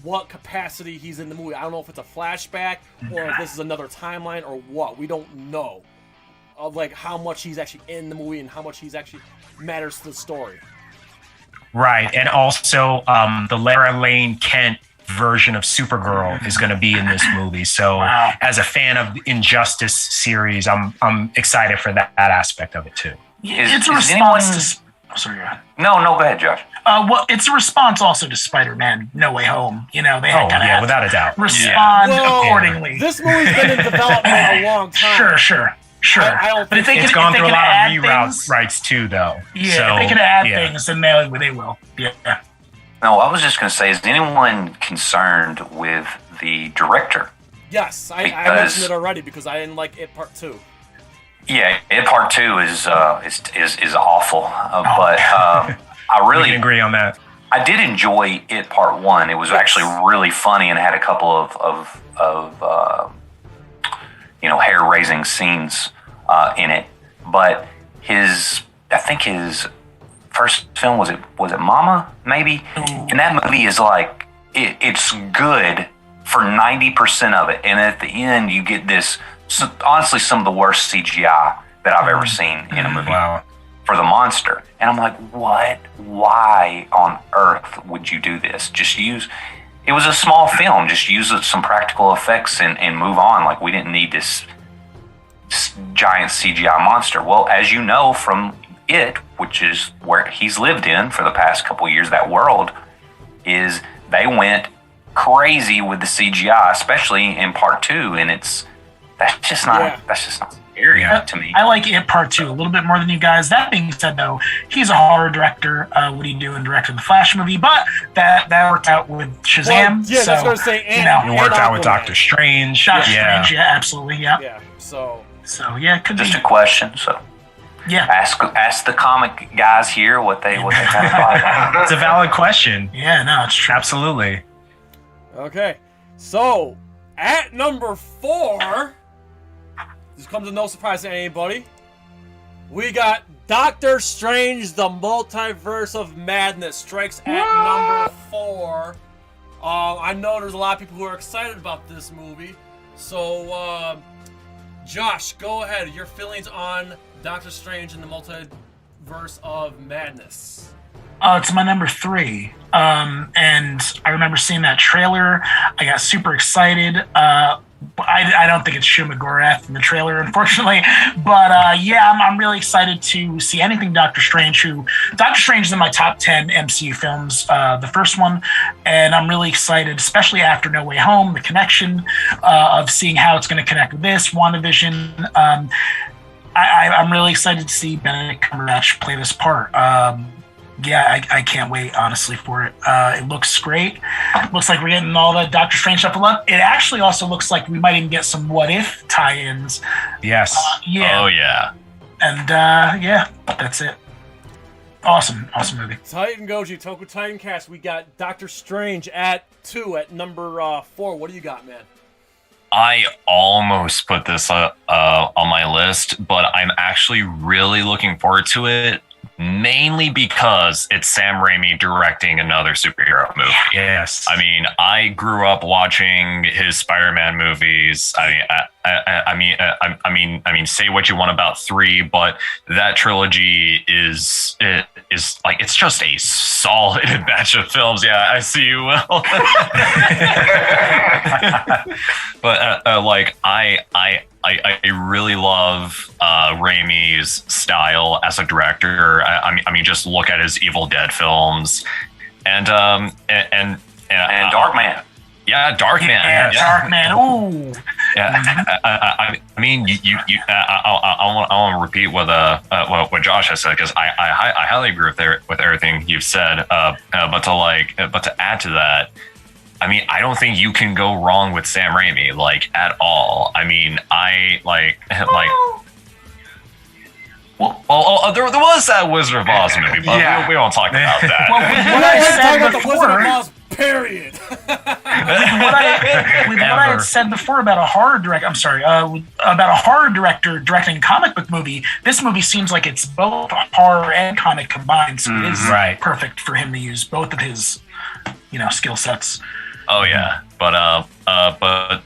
what capacity he's in the movie. I don't know if it's a flashback or if this is another timeline or what. We don't know of like how much he's actually in the movie and how much he's actually matters to the story. Right, and also the Lara Lane Kent version of Supergirl is going to be in this movie. So, as a fan of the Injustice series, I'm excited for that aspect of it too. It's a response to. Oh, sorry, go ahead. No, go ahead, Josh. Well, it's a response also to Spider-Man: No Way Home. You know, they had kind of without a doubt respond accordingly. This movie's been in development a long time. Sure. I don't think it's gone through a lot of rewrites too, though. Yeah, so, if they can add things, then they will. Yeah. No, I was just going to say, is anyone concerned with the director? Yes, I mentioned it already because I didn't like It Part 2. Yeah, It Part 2 is awful, but I really we can agree on that. I did enjoy It Part 1. It was actually really funny and had a couple of hair-raising scenes in it. But I think his first film was it Mama, maybe? And that movie is like it's good for 90% of it, and at the end you get this. Honestly, some of the worst CGI that I've ever seen in a movie for the monster. And I'm like, what? Why on earth would you do this? It was a small film. Just use some practical effects and move on. Like, we didn't need this giant CGI monster. Well, as you know from It, which is where he's lived in for the past couple of years, that world, is they went crazy with the CGI, especially in Part 2, and that's just not scary to me. I like It Part 2 a little bit more than you guys. That being said, though, he's a horror director. What he do in directing the Flash movie? But that worked out with Shazam. Well, yeah, that's what I was going to say. It worked out with Doctor Strange. Strange, absolutely, yeah. Yeah, so yeah, it could just be. a question. So yeah, ask the comic guys here what they kind of thought. It's a valid question. Yeah, no, it's true. Absolutely. Okay, so at number 4. This comes as no surprise to anybody. We got Doctor Strange, the Multiverse of Madness strikes at number 4. I know there's a lot of people who are excited about this movie. So, Josh, go ahead. Your feelings on Doctor Strange and the Multiverse of Madness. It's my number 3. And I remember seeing that trailer. I got super excited. I don't think it's Shuma Gorath in the trailer, unfortunately. But I'm really excited to see anything Doctor Strange. Doctor Strange is in my top 10 MCU films, the first one. And I'm really excited, especially after No Way Home, the connection of seeing how it's going to connect with this, WandaVision. I'm really excited to see Benedict Cumberbatch play this part. I can't wait, honestly, for it. It looks great. Looks like we're getting all the Doctor Strange stuff. It actually also looks like we might even get some What If tie-ins. Yes. Oh, yeah. And, that's it. Awesome movie. TitanGoji, Toku Titan Cast. We got Doctor Strange at 2 at number 4. What do you got, man? I almost put this on my list, but I'm actually really looking forward to it. Mainly because it's Sam Raimi directing another superhero movie. Yes. I mean, I grew up watching his Spider-Man movies. I mean, say what you want about 3, but that trilogy is like, it's just a solid batch of films. Yeah, I see you, Will. But I really love Raimi's style as a director. I mean, just look at his Evil Dead films, and Darkman. Yeah, Darkman. Yeah, Darkman. Ooh. Yeah, I mean, I want to repeat what Josh has said, because I highly agree with everything you've said. But to add to that, I mean, I don't think you can go wrong with Sam Raimi, like, at all. I mean, there was that Wizard of Oz movie, but we won't talk about that. Well, what I said about the Wizard of before, Oz, period. with what I had said before about a horror director directing a comic book movie, this movie seems like it's both horror and comic combined, so it is perfect for him to use both of his, skill sets. Oh yeah, but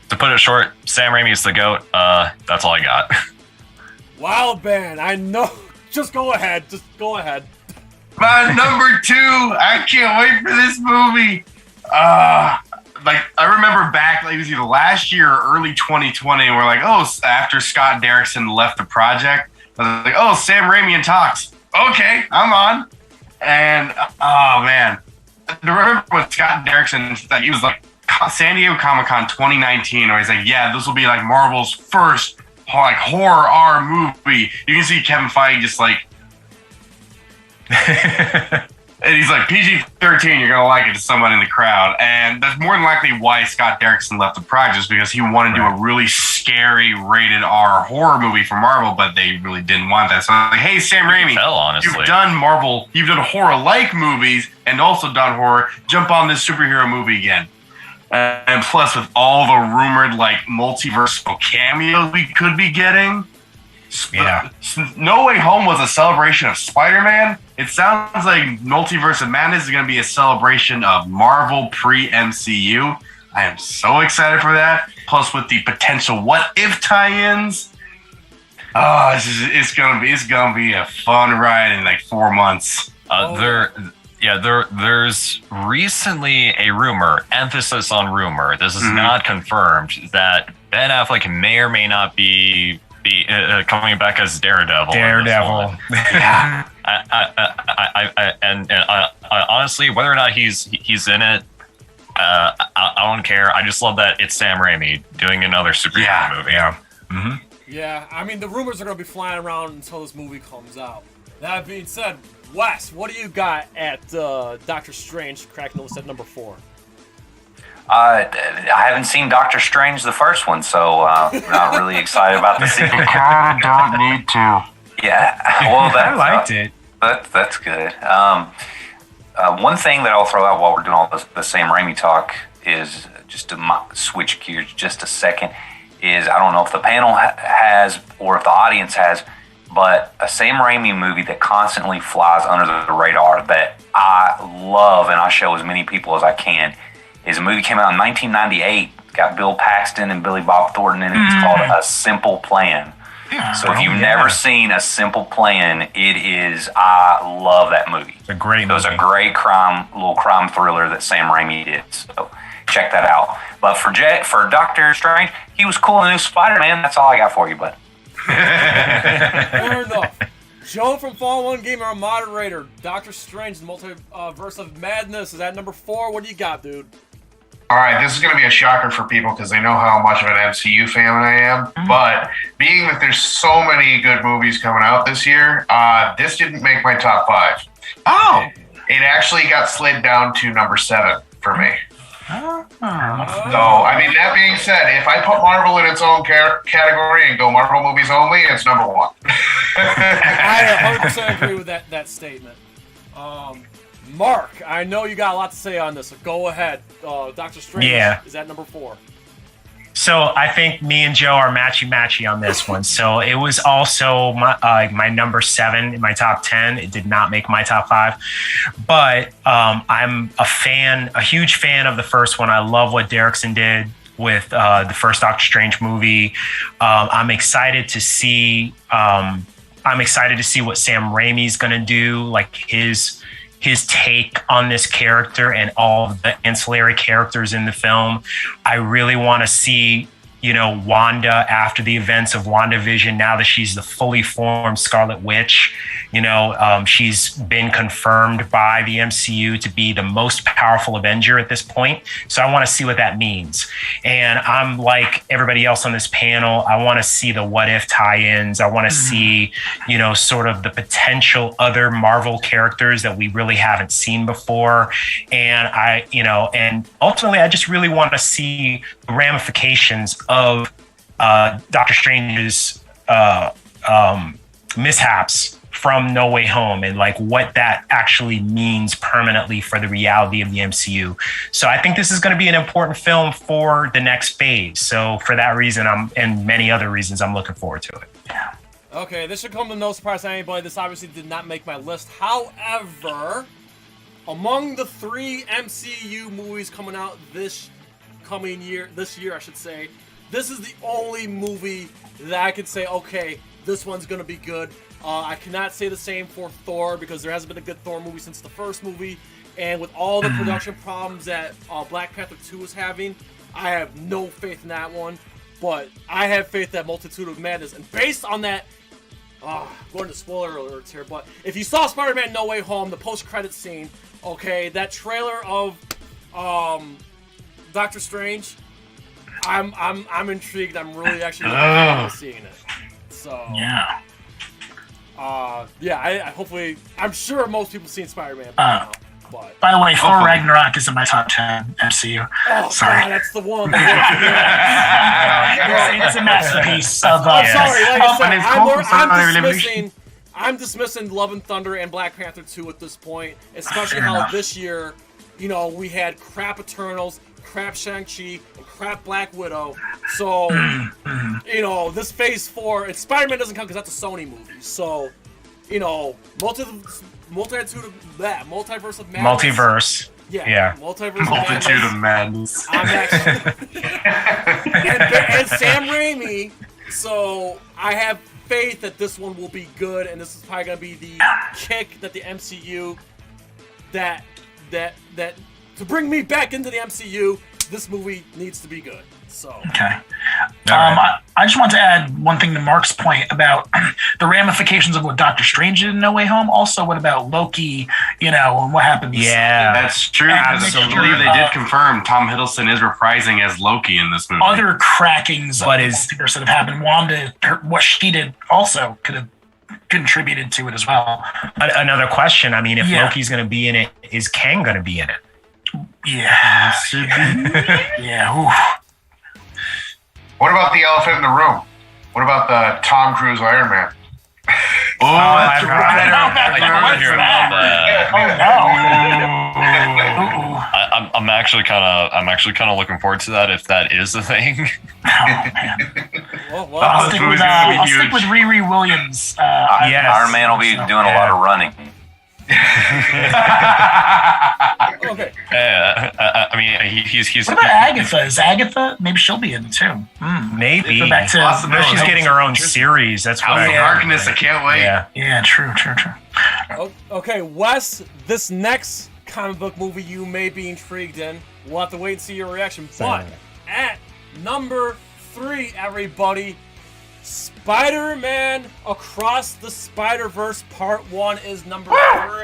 to put it short, Sam Raimi is the GOAT. That's all I got. Wildband, I know. Just go ahead. My number 2, I can't wait for this movie. I remember back, it was either last year or early 2020, and we're like, after Scott Derrickson left the project, I was like, Sam Raimi in talks. Okay, I'm on. And, man. I remember when Scott Derrickson, he was like, San Diego Comic-Con 2019, where he's like, this will be like Marvel's first horror R movie. You can see Kevin Feige just like, and he's like, PG-13, you're gonna like it to someone in the crowd. And that's more than likely why Scott Derrickson left the project, is because he wanted to do a really scary rated R horror movie for Marvel, but they really didn't want that. So I'm like, hey, Sam Raimi, you've done horror like movies and also done horror. Jump on this superhero movie again. And plus, with all the rumored multiversal cameos we could be getting, No Way Home was a celebration of Spider-Man. It sounds like Multiverse of Madness is going to be a celebration of Marvel pre-MCU. I am so excited for that. Plus, with the potential what if tie-ins, it's gonna be a fun ride in 4 months. There's recently a rumor, emphasis on rumor, this is not confirmed, that Ben Affleck may or may not be coming back as Daredevil. Yeah. I honestly, whether or not he's in it, I don't care. I just love that it's Sam Raimi doing another superhero movie. Yeah. Mm-hmm. Yeah, I mean, the rumors are going to be flying around until this movie comes out. That being said, Wes, what do you got at Doctor Strange cracking the list at number 4? I haven't seen Doctor Strange, the first one, so I'm not really excited about the sequel. I don't need to. Yeah, well, I liked it. That's good. One thing that I'll throw out while we're doing all the Sam Raimi talk is, just to switch gears just a second, is I don't know if the panel has or if the audience has, but a Sam Raimi movie that constantly flies under the radar that I love and I show as many people as I can is a movie came out in 1998, got Bill Paxton and Billy Bob Thornton in it. It's called A Simple Plan. Yeah, so if you've never seen A Simple Plan, I love that movie. It's a great movie. It was a great little crime thriller that Sam Raimi did. So check that out. But for Doctor Strange, he was cool in the new Spider-Man. That's all I got for you, bud. Fair enough. Joe from Fall One Gamer, our moderator. Doctor Strange, the Multiverse of Madness is at number 4. What do you got, dude? All right, this is going to be a shocker for people because they know how much of an MCU fan I am. Mm-hmm. But being that there's so many good movies coming out this year, this didn't make my top 5. Oh! It actually got slid down to number 7 for me. So, I mean, that being said, if I put Marvel in its own category and go Marvel movies only, it's number 1. I 100% agree with that statement. Mark, I know you got a lot to say on this, so go ahead. Doctor Strange is at number 4. So I think me and Joe are matchy on this one. So it was also my number 7 in my top 10. It did not make my top 5, but I'm a huge fan of the first one. I love what Derrickson did with the first Doctor Strange movie. I'm excited to see what Sam Raimi's gonna do, like his take on this character and all of the ancillary characters in the film. I really want to see, Wanda after the events of WandaVision, now that she's the fully formed Scarlet Witch, she's been confirmed by the MCU to be the most powerful Avenger at this point. So I want to see what that means. And I'm like everybody else on this panel, I want to see the what if tie-ins. I want to see, sort of the potential other Marvel characters that we really haven't seen before. And and ultimately I just really want to see the ramifications of Doctor Strange's mishaps from No Way Home and like what that actually means permanently for the reality of the MCU. So I think this is going to be an important film for the next phase. So for that reason, and many other reasons, I'm looking forward to it. Yeah. Okay, this should come to no surprise to anybody. This obviously did not make my list. However, among the 3 MCU movies coming out this year, I should say, this is the only movie that I could say, okay, this one's going to be good. I cannot say the same for Thor because there hasn't been a good Thor movie since the first movie. And with all the production problems that Black Panther 2 is having, I have no faith in that one. But I have faith that Multitude of Madness. And based on that, going to spoiler alerts here, but if you saw Spider-Man No Way Home, the post-credit scene, okay, that trailer of Doctor Strange, I'm intrigued. I'm really actually looking forward to seeing it. So yeah. I hopefully, I'm sure most people have seen Spider-Man by now. But by the way, Thor Ragnarok is in my top 10 MCU. Oh, sorry. God, that's the one. It's a masterpiece. I'm sorry. Like I said, I'm dismissing Love and Thunder and Black Panther 2 at this point, especially how this year, we had crap Eternals, crap Shang-Chi, and crap Black Widow. So, this Phase 4, and Spider-Man doesn't count because that's a Sony movie. So, Multiverse of Madness. Multiverse. Yeah. Multitude of Madness. I'm actually, and Sam Raimi. So I have faith that this one will be good, and this is probably gonna be the kick that the MCU that to bring me back into the MCU. This movie needs to be good. So okay. I just want to add one thing to Mark's point about the ramifications of what Doctor Strange did in No Way Home. Also, what about Loki, and what happens? Yeah, that's true. Because I believe they did confirm Tom Hiddleston is reprising as Loki in this movie. Other crackings of multiverse that have happened. Wanda, what she did also could have contributed to it as well. Another question. I mean, if Loki's going to be in it, is Kang going to be in it? Yeah. Yeah. Oof. What about the elephant in the room? What about the Tom Cruise Iron Man? That's right. I'm actually kind of looking forward to that if that is a thing. Oh man. I'll stick with Riri Williams. Iron Man will be doing a lot of running. Okay. I mean, he's. What about Agatha? Is Agatha? Maybe she'll be in too. Maybe. Go back to, she's getting her own series. That's what House of Darkness. I can't wait. Yeah. True. Okay, Wes. This next comic book movie you may be intrigued in. We'll have to wait and see your reaction. But at number 3, everybody, Spider-Man Across the Spider-Verse Part 1 is number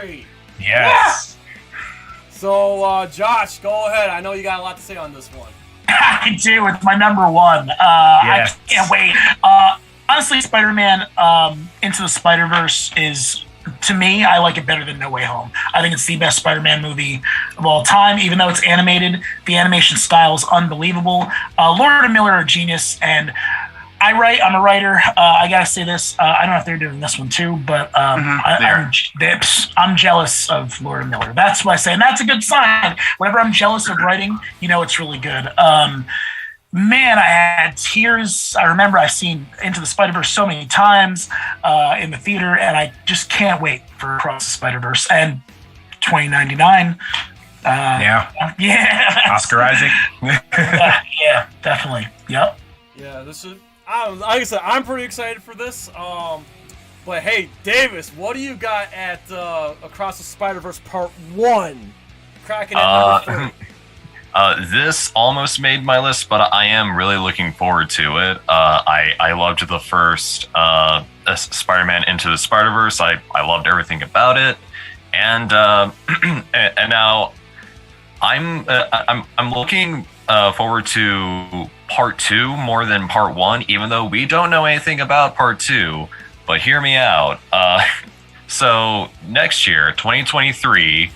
3. Yes. So, Josh, go ahead. I know you got a lot to say on this one. I do. It's my number 1. I can't wait. Honestly, Spider-Man Into the Spider-Verse is, to me, I like it better than No Way Home. I think it's the best Spider-Man movie of all time, even though it's animated. The animation style is unbelievable. Lord and Miller are a genius, and I'm a writer. I gotta say this. I don't know if they're doing this one too, but I'm jealous of Lord and Miller. That's what I say, and that's a good sign. Whenever I'm jealous of writing, it's really good. Man, I had tears. I remember I've seen Into the Spider-Verse so many times in the theater, and I just can't wait for Across the Spider-Verse and 2099. Oscar Isaac. Yeah, definitely. Yep. Yeah, this is. Like I said, I'm pretty excited for this. But hey, Davis, what do you got at Across the Spider-Verse Part 1? Cracking at number 3. This almost made my list, but I am really looking forward to it. I loved the first Spider-Man Into the Spider-Verse. I loved everything about it, and and now I'm looking forward to part 2 more than part 1, even though we don't know anything about part 2. But hear me out. So next year, 2023.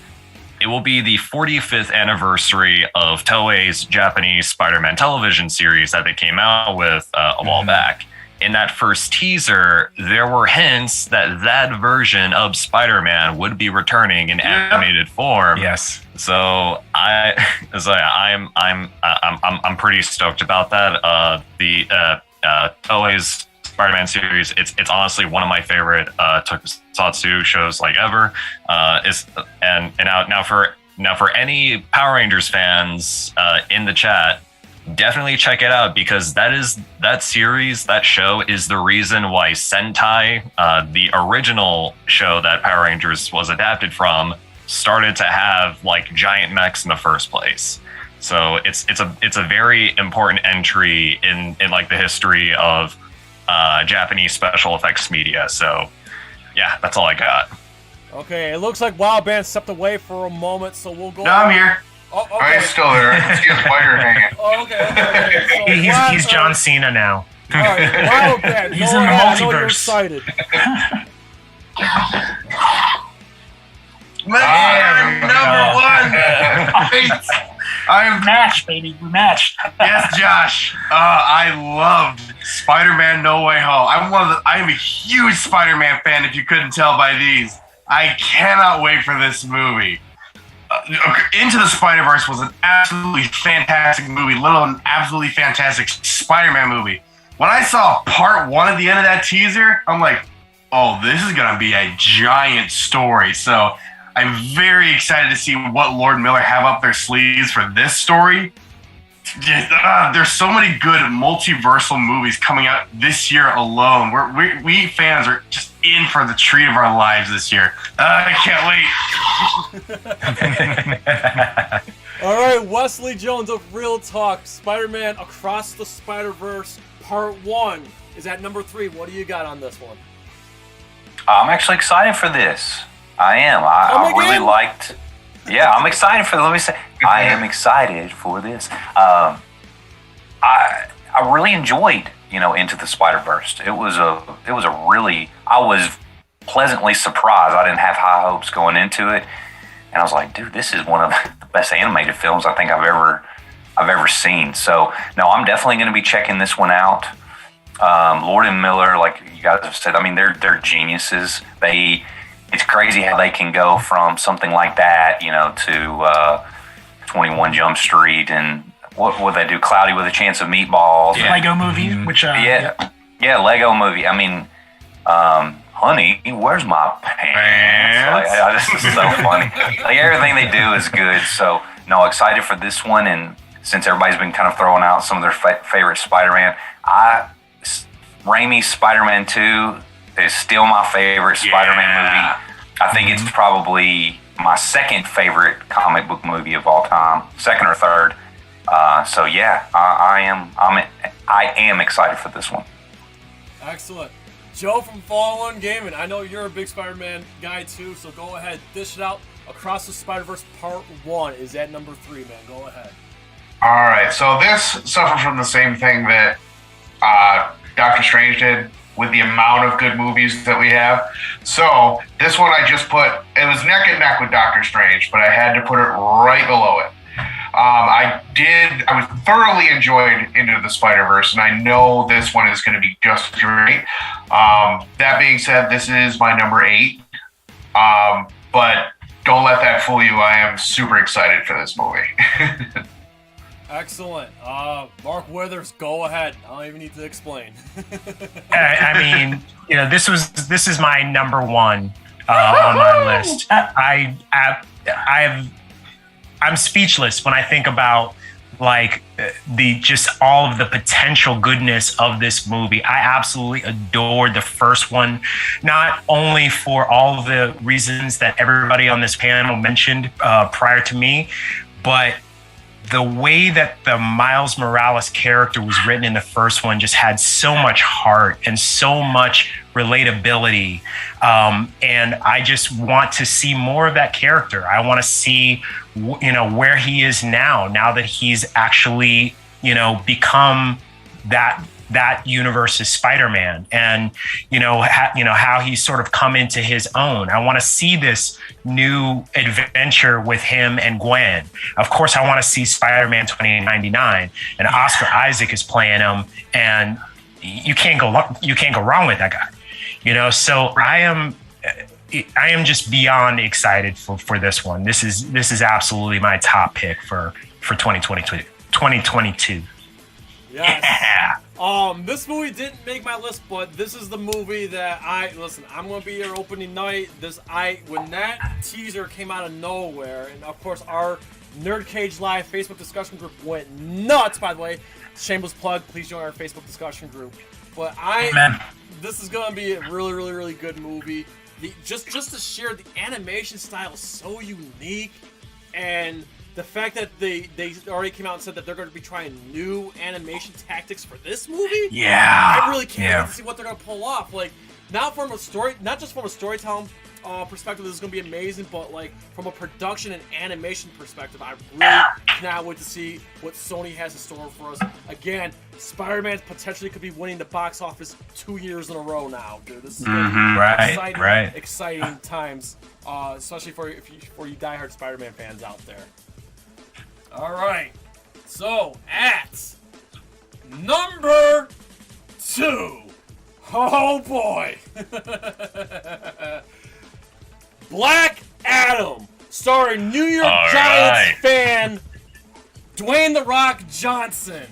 It will be the 45th anniversary of Toei's Japanese Spider-Man television series that they came out with a while back. In that first teaser, there were hints that that version of Spider-Man would be returning in animated form. Yes. So I'm pretty stoked about that. The Toei's Spider-Man series, it's honestly one of my favorite tokusatsu shows like ever. And now for any Power Rangers fans in the chat, definitely check it out, because that series, that show is the reason why Sentai, the original show that Power Rangers was adapted from, started to have like giant mechs in the first place. So it's a very important entry in like the history of Japanese special effects media. So yeah, that's all I got. Okay, it looks like Willdband stepped away for a moment, so we'll go. No, I'm here. Oh, okay. I'm still there. I can see a spider hanging. Oh, okay. So He's John Cena now. All right, Willdband, He's go in the ahead. I know multiverse. you're excited. Number 1. I'm matched, baby. We matched. Yes, Josh. I loved Spider-Man No Way Home. I am a huge Spider-Man fan, if you couldn't tell by these. I cannot wait for this movie. Into the Spider-Verse was an absolutely fantastic movie, let alone an absolutely fantastic Spider-Man movie. When I saw part 1 at the end of that teaser, I'm like, oh, this is going to be a giant story. So I'm very excited to see what Lord Miller have up their sleeves for this story. There's so many good multiversal movies coming out this year alone. We fans are just in for the treat of our lives this year. I can't wait. All right, Wesley Jones of Reel Talk, Spider-Man Across the Spider-Verse Part 1 is at number 3. What do you got on this one? I'm actually excited for this. I am. I really liked. Yeah, I'm excited for. Let me say, I am excited for this. I really enjoyed, Into the Spider-Verse. It was a really. I was pleasantly surprised. I didn't have high hopes going into it, and I was like, dude, this is one of the best animated films I think I've ever seen. So no, I'm definitely going to be checking this one out. Lord and Miller, like you guys have said, I mean, they're geniuses. It's crazy how they can go from something like that, to 21 Jump Street and what would they do? Cloudy with a Chance of Meatballs. Yeah. Lego Movie, which yeah, Lego Movie. I mean, honey, where's my pants? This is so funny. Like everything they do is good. So no, excited for this one. And since everybody's been kind of throwing out some of their favorite Spider-Man, Raimi's Spider-Man 2 is still my favorite Spider-Man movie. I think it's probably my second favorite comic book movie of all time, second or third. So yeah, I am excited for this one. Excellent. Joe from Fall One Gaming, I know you're a big Spider-Man guy too, so go ahead, dish it out. Across the Spider-Verse Part 1 is at number 3, man. Go ahead. All right, so this suffered from the same thing that Doctor Strange did with the amount of good movies that we have. So this one I just put, it was neck and neck with Doctor Strange, but I had to put it right below it. I was thoroughly enjoyed Into the Spider-Verse, and I know this one is going to be just great. That being said, this is my number 8. But don't let that fool you. I am super excited for this movie. Excellent. Mark Withers, go ahead. I don't even need to explain. I mean, this is my number 1 on my list. I'm speechless when I think about like just all of the potential goodness of this movie. I absolutely adored the first one, not only for all of the reasons that everybody on this panel mentioned prior to me, but the way that the Miles Morales character was written in the first one just had so much heart and so much relatability. And I just want to see more of that character. I want to see, where he is now that he's actually, become that universe's Spider-Man, and how he's sort of come into his own. I want to see this new adventure with him and Gwen. Of course, I want to see Spider-Man 2099, and Oscar Isaac is playing him, and you can't go wrong with that guy. So I am just beyond excited for this one. This is absolutely my top pick for 2022. Yes. Yeah. This movie didn't make my list, but this is the movie that I'm gonna be here opening night. When that teaser came out of nowhere, and of course our NerdCage Live Facebook discussion group went nuts. By the way, shameless plug, please join our Facebook discussion group. But this is gonna be a really, really, really good movie. Just to share, the animation style is so unique, and the fact that they already came out and said that they're going to be trying new animation tactics for this movie. Yeah, I really can't wait to see what they're going to pull off. Like, not just from a storytelling perspective, this is going to be amazing, but like from a production and animation perspective, I really cannot wait to see what Sony has in store for us. Again, Spider-Man potentially could be winning the box office 2 years in a row now, dude. This is exciting times, especially for you diehard Spider-Man fans out there. All right, so at number 2, oh boy, Black Adam, starring New York Giants fan Dwayne "The Rock" Johnson,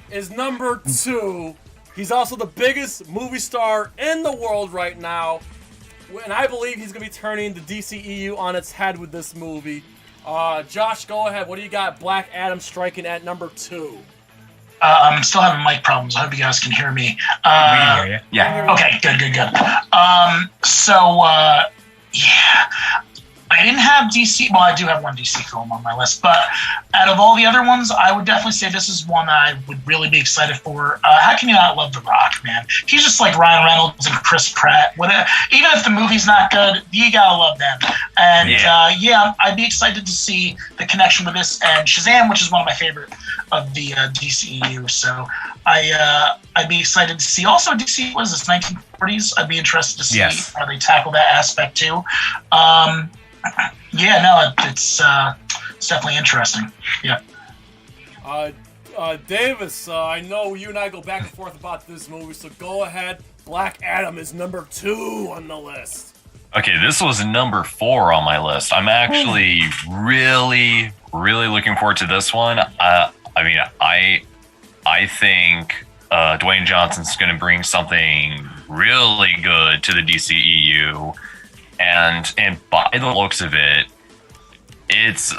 is number 2. He's also the biggest movie star in the world right now, and I believe he's going to be turning the DCEU on its head with this movie. Josh, go ahead. What do you got? Black Adam striking at number 2. I'm still having mic problems. I hope you guys can hear me. We can hear you. Yeah. Okay, good. I didn't have DC. Well, I do have one DC film on my list, but out of all the other ones, I would definitely say this is one I would really be excited for. How can you not love The Rock, man? He's just like Ryan Reynolds and Chris Pratt. Even if the movie's not good, you gotta love them. And I'd be excited to see the connection with this and Shazam, which is one of my favorite of the DCEU. So I'd be excited to see. Also, DC, what is this, 1940s? I'd be interested to see how they tackle that aspect too. It's definitely interesting. Yeah. Davis, I know you and I go back and forth about this movie, so go ahead. Black Adam is number 2 on the list. Okay, this was number 4 on my list. I'm actually really, really looking forward to this one. I think Dwayne Johnson's going to bring something really good to the DCEU. And by the looks of it, it's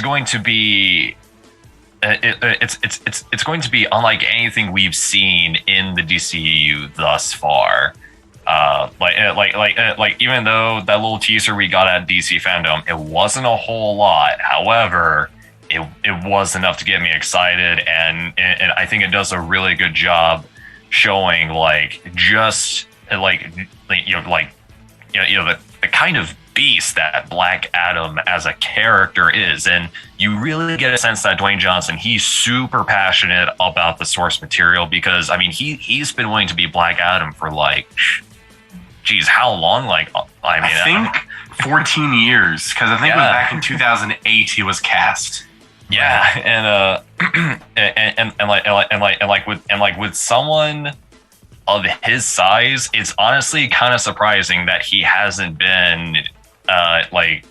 going to be it's going to be unlike anything we've seen in the DCEU thus far. Even though that little teaser we got at DC Fandom, it wasn't a whole lot. However, it was enough to get me excited, and I think it does a really good job showing the kind of beast that Black Adam as a character is. And you really get a sense that Dwayne Johnson, he's super passionate about the source material, because he's been willing to be Black Adam for how long? I think 14 years, because I think it was back in 2008 he was cast. Yeah, with someone of his size, it's honestly kind of surprising that he hasn't been in a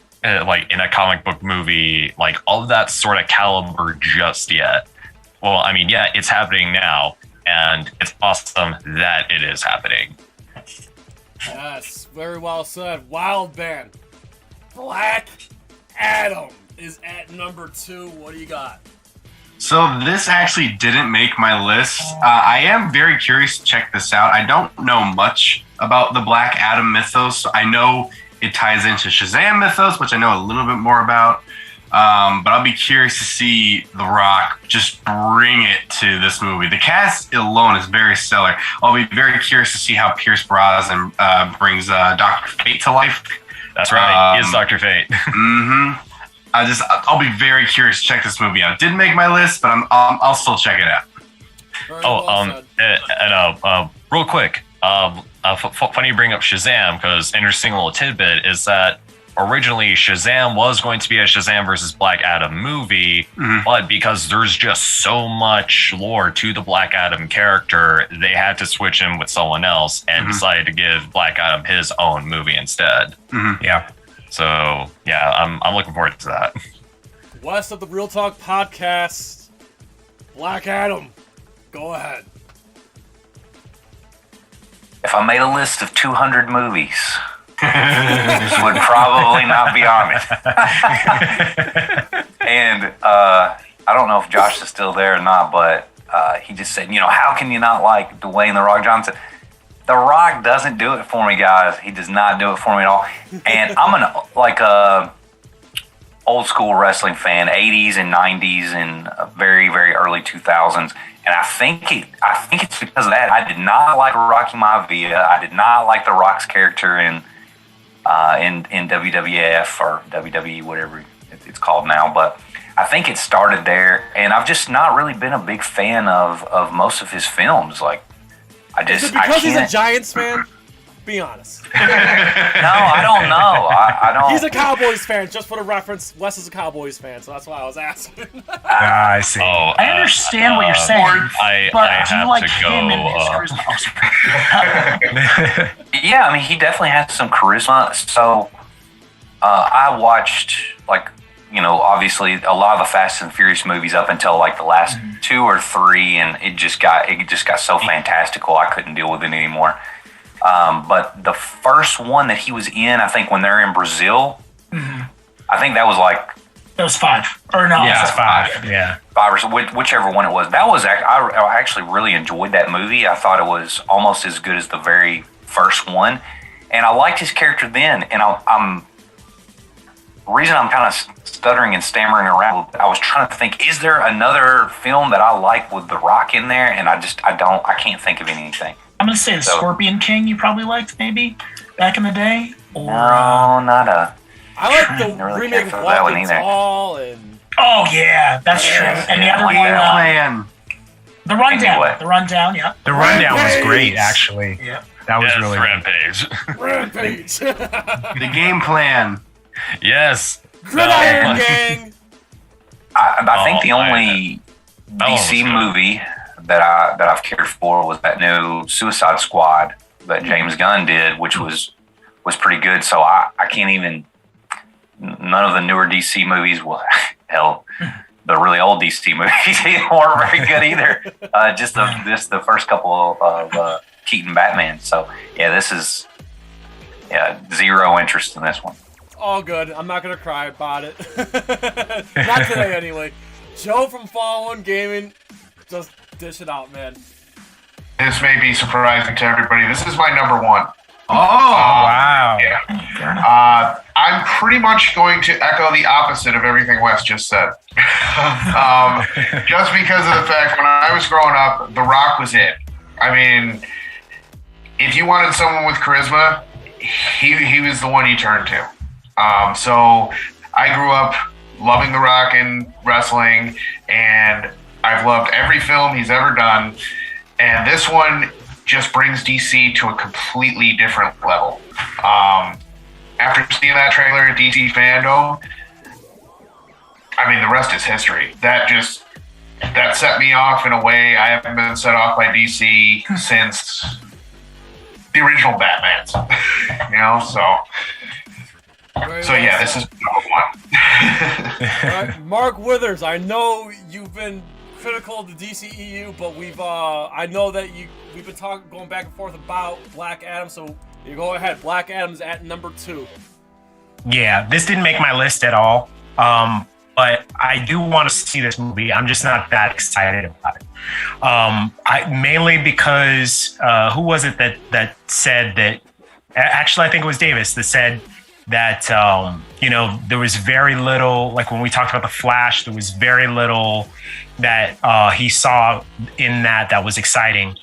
comic book movie of that sort of caliber just yet. Well, it's happening now, and it's awesome that it is happening. Yes, very well said. Willdband, Black Adam is at number 2. What do you got? So this actually didn't make my list. I am very curious to check this out. I don't know much about the Black Adam mythos. I know it ties into Shazam mythos, which I know a little bit more about. But I'll be curious to see The Rock just bring it to this movie. The cast alone is very stellar. I'll be very curious to see how Pierce Brosnan brings Dr. Fate to life. That's right. He is Dr. Fate. I'll be very curious to check this movie out. Didn't make my list, but I'll still check it out. Real quick, funny you bring up Shazam, because interesting little tidbit is that originally Shazam was going to be a Shazam versus Black Adam movie, but because there's just so much lore to the Black Adam character, they had to switch him with someone else and decided to give Black Adam his own movie instead. Yeah. So yeah, I'm looking forward to that. West of the Reel Talk podcast. Black Adam. Go ahead. If I made a list of 200 movies, this would probably not be on it. And I don't know if Josh is still there or not, but he just said, how can you not like Dwayne "The Rock" Johnson? The Rock doesn't do it for me, guys. He does not do it for me at all. And I'm an old school wrestling fan, 80s and 90s and very, very early 2000s. And I think it's because of that. I did not like Rocky Maivia. I did not like The Rock's character in WWF or WWE, whatever it's called now. But I think it started there. And I've just not really been a big fan of most of his films. Is it because he's a Giants fan? Be honest. No, I don't know. I don't. He's a Cowboys fan, just for the reference. Wes is a Cowboys fan, so that's why I was asking. I see. I understand what you're saying, but do you like him in his charisma? Yeah, I mean, he definitely has some charisma. So I watched, obviously a lot of the Fast and Furious movies up until the last 2 or 3, and it just got so fantastical I couldn't deal with it anymore. But the first one that he was in, I think when they're in Brazil, I think that was that was 5 or no? Yeah, it's 5. Yeah, 5 or so, whichever one it was. That was I actually really enjoyed that movie. I thought it was almost as good as the very first one, and I liked his character then. And the reason I'm kind of stuttering and stammering around, I was trying to think, is there another film that I like with The Rock in there? And I can't think of anything. I'm going to say the Scorpion King you probably liked, maybe, back in the day? Or, no, not a... I like the remake of Walking Tall and... Oh, yeah, that's true. And the other one... The Rundown. The Rundown, yeah. The Rundown was great, actually. Yeah. That was really Rampage. Rampage. The Game Plan. Yes. Gridiron Gang. I think the only DC movie that I've cared for was that new Suicide Squad that James Gunn did, which was pretty good. So I can't even. None of the newer DC movies, hell, the really old DC movies weren't very good either. Just the first couple of Keaton Batman. So yeah, this is zero interest in this one. All good. I'm not gonna cry about it. Not today, anyway. Joe from Fall One Gaming, just dish it out, man. This may be surprising to everybody. This is my number 1. Oh, wow. Yeah. I'm pretty much going to echo the opposite of everything Wes just said. Just because of the fact when I was growing up, The Rock was it. I mean, if you wanted someone with charisma, he was the one you turned to. So I grew up loving The Rock in wrestling, and I've loved every film he's ever done. And this one just brings DC to a completely different level. After seeing that trailer at DC Fandom, I mean, the rest is history. That set me off in a way I haven't been set off by DC since the original Batmans. So yeah, this is number 1. All right, Mark Withers, I know you've been critical of the DCEU, but I know that we've been going back and forth about Black Adam, so you go ahead. Black Adam's at number 2. Yeah, this didn't make my list at all, but I do want to see this movie. I'm just not that excited about it. Mainly because who was it that said that? Actually, I think it was Davis that said that there was very little, like when we talked about the Flash, there was very little that he saw in that was exciting.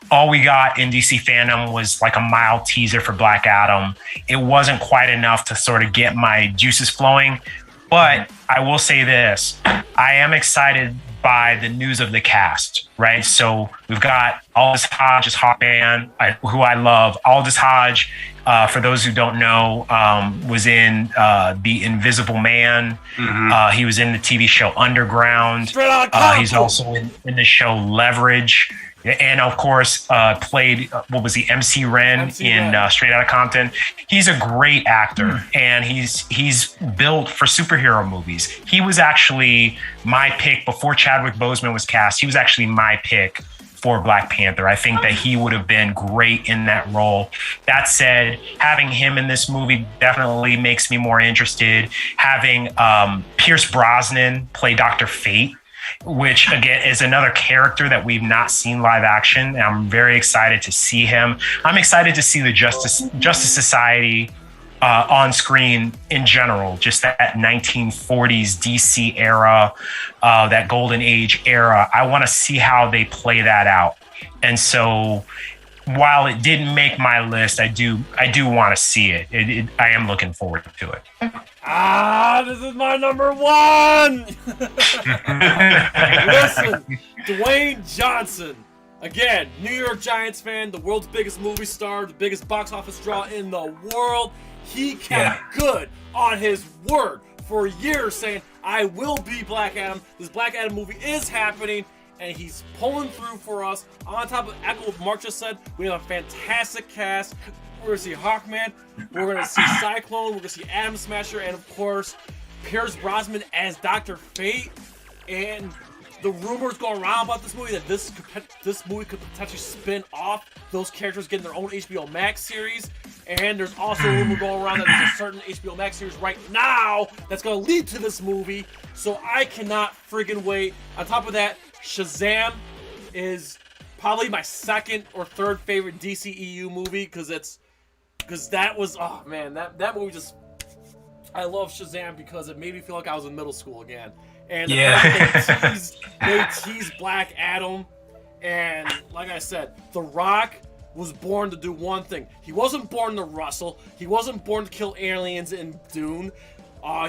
All we got in DC fandom was like a mild teaser for Black Adam. It wasn't quite enough to sort of get my juices flowing, but I will say this: I am excited by the news of the cast, right? So we've got Aldous Hodge as Hawkman, who I love. Aldous Hodge, for those who don't know, was in The Invisible Man. He was in the TV show Underground. He's also in the show Leverage. And of course, played MC Ren in Straight Outta Compton. He's a great actor, and he's built for superhero movies. He was actually my pick before Chadwick Boseman was cast. He was actually my pick for Black Panther. I think that he would have been great in that role. That said, having him in this movie definitely makes me more interested. Having Pierce Brosnan play Dr. Fate, which again is another character that we've not seen live action. And I'm very excited to see him. I'm excited to see the Justice Society on screen in general, just that 1940s DC era, that golden age era. I want to see how they play that out. And so while it didn't make my list, I do want to see it. I am looking forward to it. This is my number one. Listen, Dwayne Johnson. Again, New York Giants fan, the world's biggest movie star, the biggest box office draw in the world. He kept good on his word for years, saying, I will be Black Adam. This Black Adam movie is happening, and he's pulling through for us. On top of echo what Mark just said, we have a fantastic cast. We're going to see Hawkman, we're going to see Cyclone, we're going to see Atom Smasher, and of course, Pierce Brosnan as Dr. Fate. And the rumors going around about this movie that this movie could potentially spin off those characters getting their own HBO Max series. And there's also a rumor going around that there's a certain HBO Max series right now that's going to lead to this movie. So I cannot friggin' wait. On top of that, Shazam is probably my second or third favorite DCEU movie because that was, oh man, that movie just, I love Shazam because it made me feel like I was in middle school again. And they teased Black Adam, and like I said, The Rock was born to do one thing. He wasn't born to wrestle. He wasn't born to kill aliens in Dune.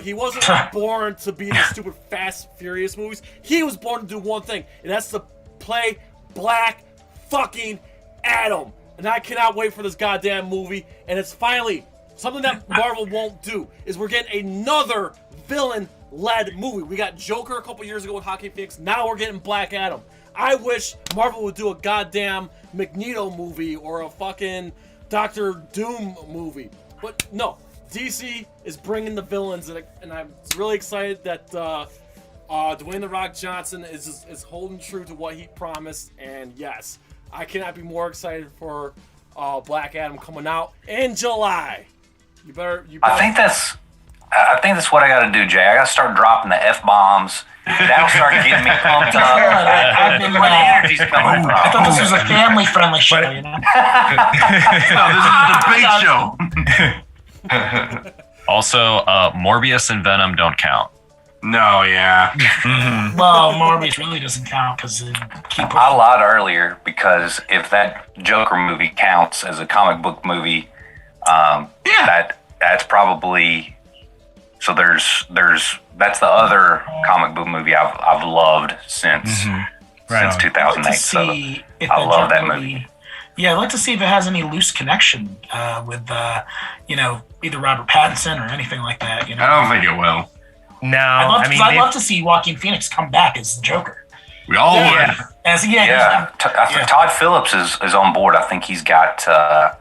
He wasn't born to be in the stupid Fast Furious movies. He was born to do one thing, and that's to play Black fucking Adam. And I cannot wait for this goddamn movie. And it's finally something that Marvel won't do, is we're getting another villain-led movie. We got Joker a couple years ago with Joaquin Phoenix. Now we're getting Black Adam. I wish Marvel would do a goddamn Magneto movie or a fucking Doctor Doom movie. But no, DC is bringing the villains, and I'm really excited that Dwayne "The Rock" Johnson is holding true to what he promised. And yes, I cannot be more excited for Black Adam coming out in July. You better. I think that's what I got to do, Jay. I got to start dropping the F-bombs. That'll start getting me pumped up. I've been where the energy's coming from. I thought this was a family-friendly show, you know? No, this is a debate show. Also, Morbius and Venom don't count. No, yeah. Well, Morbius really doesn't count because I lied earlier because if that Joker movie counts as a comic book movie, that's probably so. There's that's the other comic book movie I've loved since 2008. So I love that movie. Yeah, I'd like to see if it has any loose connection with either Robert Pattinson or anything like that. You know, I don't think it will. No, I'd love to see Joaquin Phoenix come back as the Joker. We all would. I think Todd Phillips is on board. I think he's got an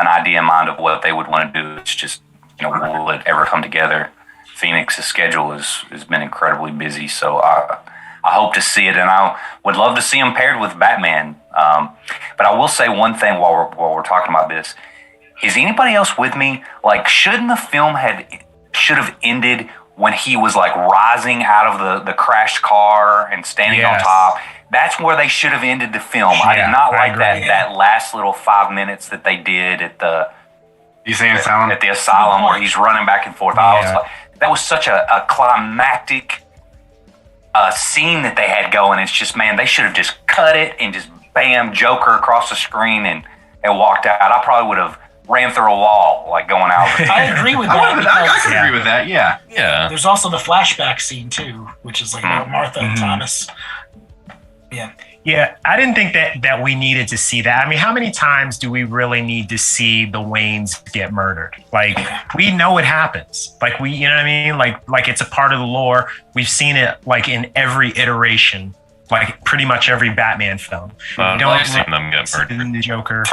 idea in mind of what they would want to do. It's just, will it ever come together? Phoenix's schedule has been incredibly busy, so I hope to see it, and I would love to see him paired with Batman. But I will say one thing while we're talking about this: is anybody else with me? Like, shouldn't the film should have ended when he was like rising out of the crashed car and standing on top? That's where they should have ended the film. I did not like that last little 5 minutes that they did at the You saying asylum? At the asylum where he's running back and forth. I was like, that was such a climactic scene that they had going. It's just, man, they should have just cut it and just bam, Joker across the screen and walked out. I probably would have ran through a wall, like going out. I agree with that. I can agree with that. Yeah. There's also the flashback scene too, which is like about Martha and Thomas. Yeah. Yeah, I didn't think that we needed to see that. I mean, how many times do we really need to see the Waynes get murdered? Like, we know it happens. Like, you know what I mean? Like it's a part of the lore. We've seen it like in every iteration, like pretty much every Batman film. I've seen them get murdered. In the Joker.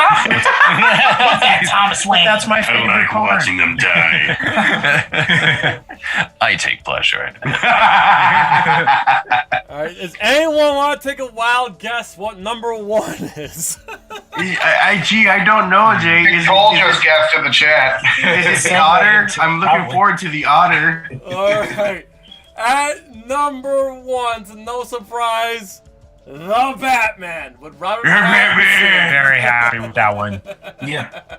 Thomas Wayne. That's my favorite I like part. watching them die. I take pleasure in it. All right, does anyone want to take a wild guess what number 1 is? I don't know, Jay. Cole just guessed in the chat. Is it the otter? I'm looking forward to the otter. All right. At number 1, to no surprise, The Batman with Robert Pattinson. Very happy with that one. Yeah.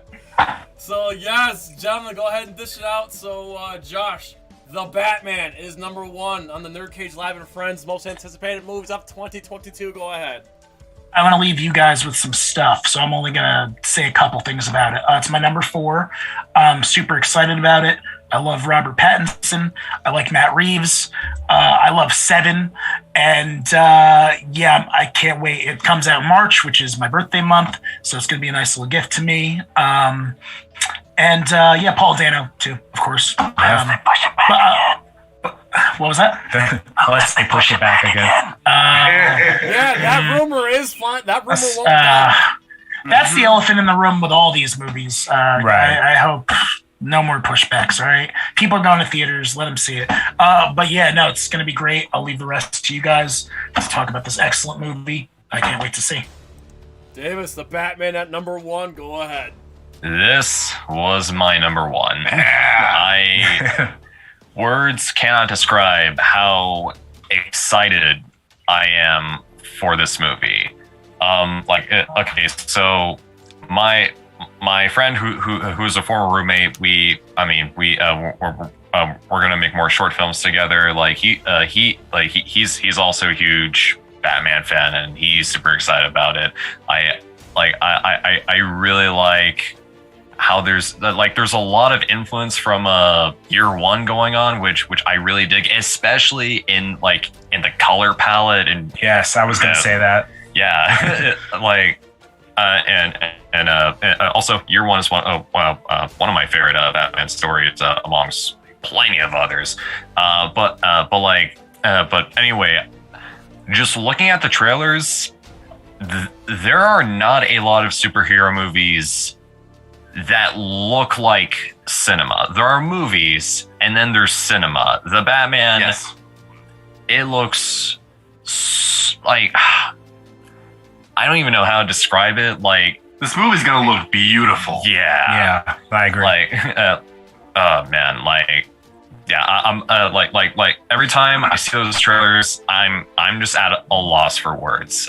So, yes, gentlemen, go ahead and dish it out. So, Josh, The Batman is number 1 on the NerdCage Live and Friends most anticipated movies of 2022. Go ahead. I want to leave you guys with some stuff, so I'm only going to say a couple things about it. It's my number 4. I'm super excited about it. I love Robert Pattinson. I like Matt Reeves. I love Seven. And I can't wait. It comes out in March, which is my birthday month, so it's going to be a nice little gift to me. Paul Dano, too, of course. What was that? Let's say push it back again. That rumor is fine. That rumor won't die. That's the elephant in the room with all these movies. Right. I hope no more pushbacks, all right? People are going to theaters. Let them see it. It's going to be great. I'll leave the rest to you guys to talk about this excellent movie. I can't wait to see. Davis, The Batman at number 1. Go ahead. This was my number 1. Words cannot describe how excited I am for this movie. So my friend who's a former roommate, we're gonna make more short films together. He's also a huge Batman fan, and he's super excited about it. I really like how there's a lot of influence from year 1 going on, which I really dig, especially in the color palette. And yes, I was gonna say that. Yeah, and also year 1 is one of my favorite Batman stories amongst plenty of others. But anyway, just looking at the trailers, there are not a lot of superhero movies that look like cinema. There are movies, and then there's cinema. The Batman, yes. It looks like, I don't even know how to describe it. Like, this movie's gonna look beautiful. Yeah, I agree. I'm every time I see those trailers, I'm just at a loss for words.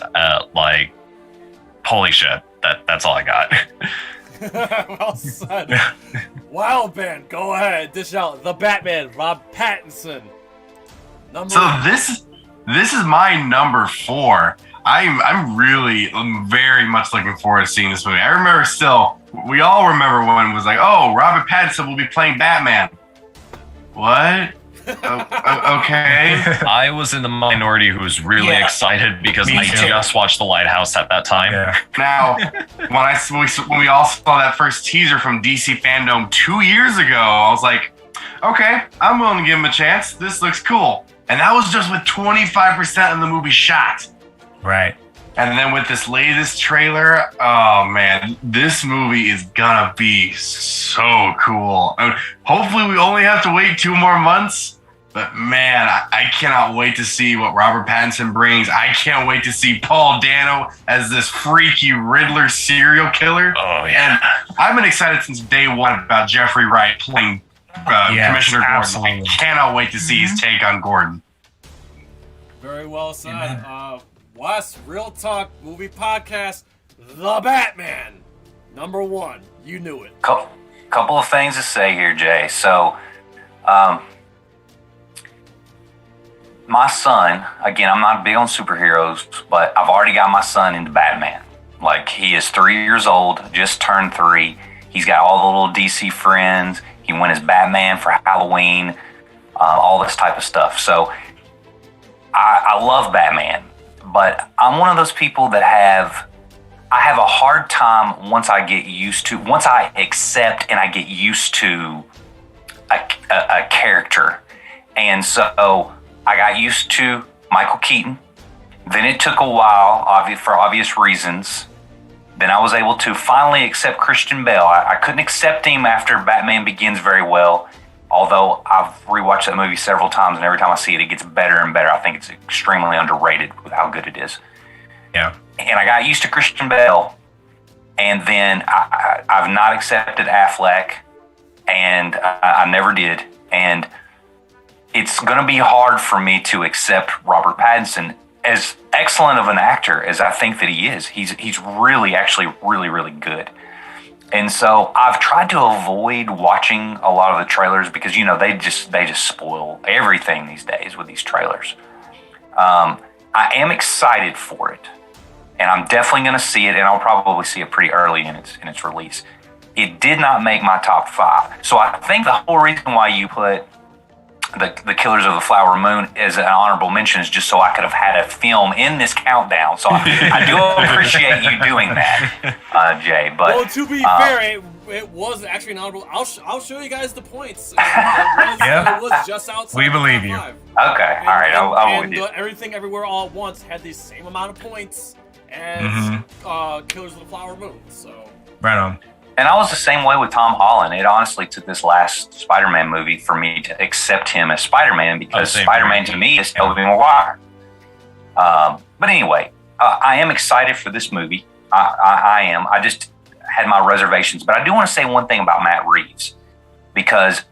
Holy shit, that's all I got. Well said. Willdband, go ahead, dish out The Batman, Rob Pattinson. This is my number 4. I'm very much looking forward to seeing this movie. I remember we all remember when it was like, oh, Robert Pattinson will be playing Batman. What? Okay. I was in the minority who was really excited because I just watched The Lighthouse at that time. Yeah. Now, when we all saw that first teaser from DC Fandom 2 years ago, I was like, okay, I'm willing to give him a chance. This looks cool. And that was just with 25% of the movie shot. Right. And then with this latest trailer, oh man, this movie is gonna be so cool. Hopefully we only have to wait 2 more months, but man, I cannot wait to see what Robert Pattinson brings. I can't wait to see Paul Dano as this freaky Riddler serial killer. Oh yeah. And I've been excited since day 1 about Jeffrey Wright playing Commissioner absolutely. Gordon. I cannot wait to see his take on Gordon. Very well said. Wes Reel Talk movie podcast, The Batman, number 1. You knew it. couple of things to say here, Jay. So, my son, again, I'm not big on superheroes, but I've already got my son into Batman. Like, he is 3 years old, just turned 3. He's got all the little DC friends. He went as Batman for Halloween, all this type of stuff. So I love Batman, but I'm one of those people that I have a hard time once I accept and I get used to a character. And so I got used to Michael Keaton. Then it took a while, for obvious reasons. Then I was able to finally accept Christian Bale. I couldn't accept him after Batman Begins very well, although I've rewatched that movie several times, and every time I see it, it gets better and better. I think it's extremely underrated with how good it is. Yeah. And I got used to Christian Bale, and then I've not accepted Affleck, and I never did. And it's going to be hard for me to accept Robert Pattinson, as excellent of an actor as I think that he is. He's really, actually really, really good. And so I've tried to avoid watching a lot of the trailers because, you know, they just spoil everything these days with these trailers. I am excited for it, and I'm definitely going to see it, and I'll probably see it pretty early in its release. It did not make my top 5. So I think the whole reason why you put the Killers of the Flower Moon as an honorable mention is just so I could have had a film in this countdown. So I do appreciate you doing that, Jay. But well, to be fair, it was actually an honorable. I'll show you guys the points. It was just outside. We believe you. Okay, all right, I'm with you. Everything Everywhere All at Once had the same amount of points as Killers of the Flower Moon. So right on. And I was the same way with Tom Holland. It honestly took this last Spider-Man movie for me to accept him as Spider-Man because Spider-Man to me is Tobey Maguire. But anyway, I am excited for this movie. I am. I just had my reservations. But I do want to say one thing about Matt Reeves, because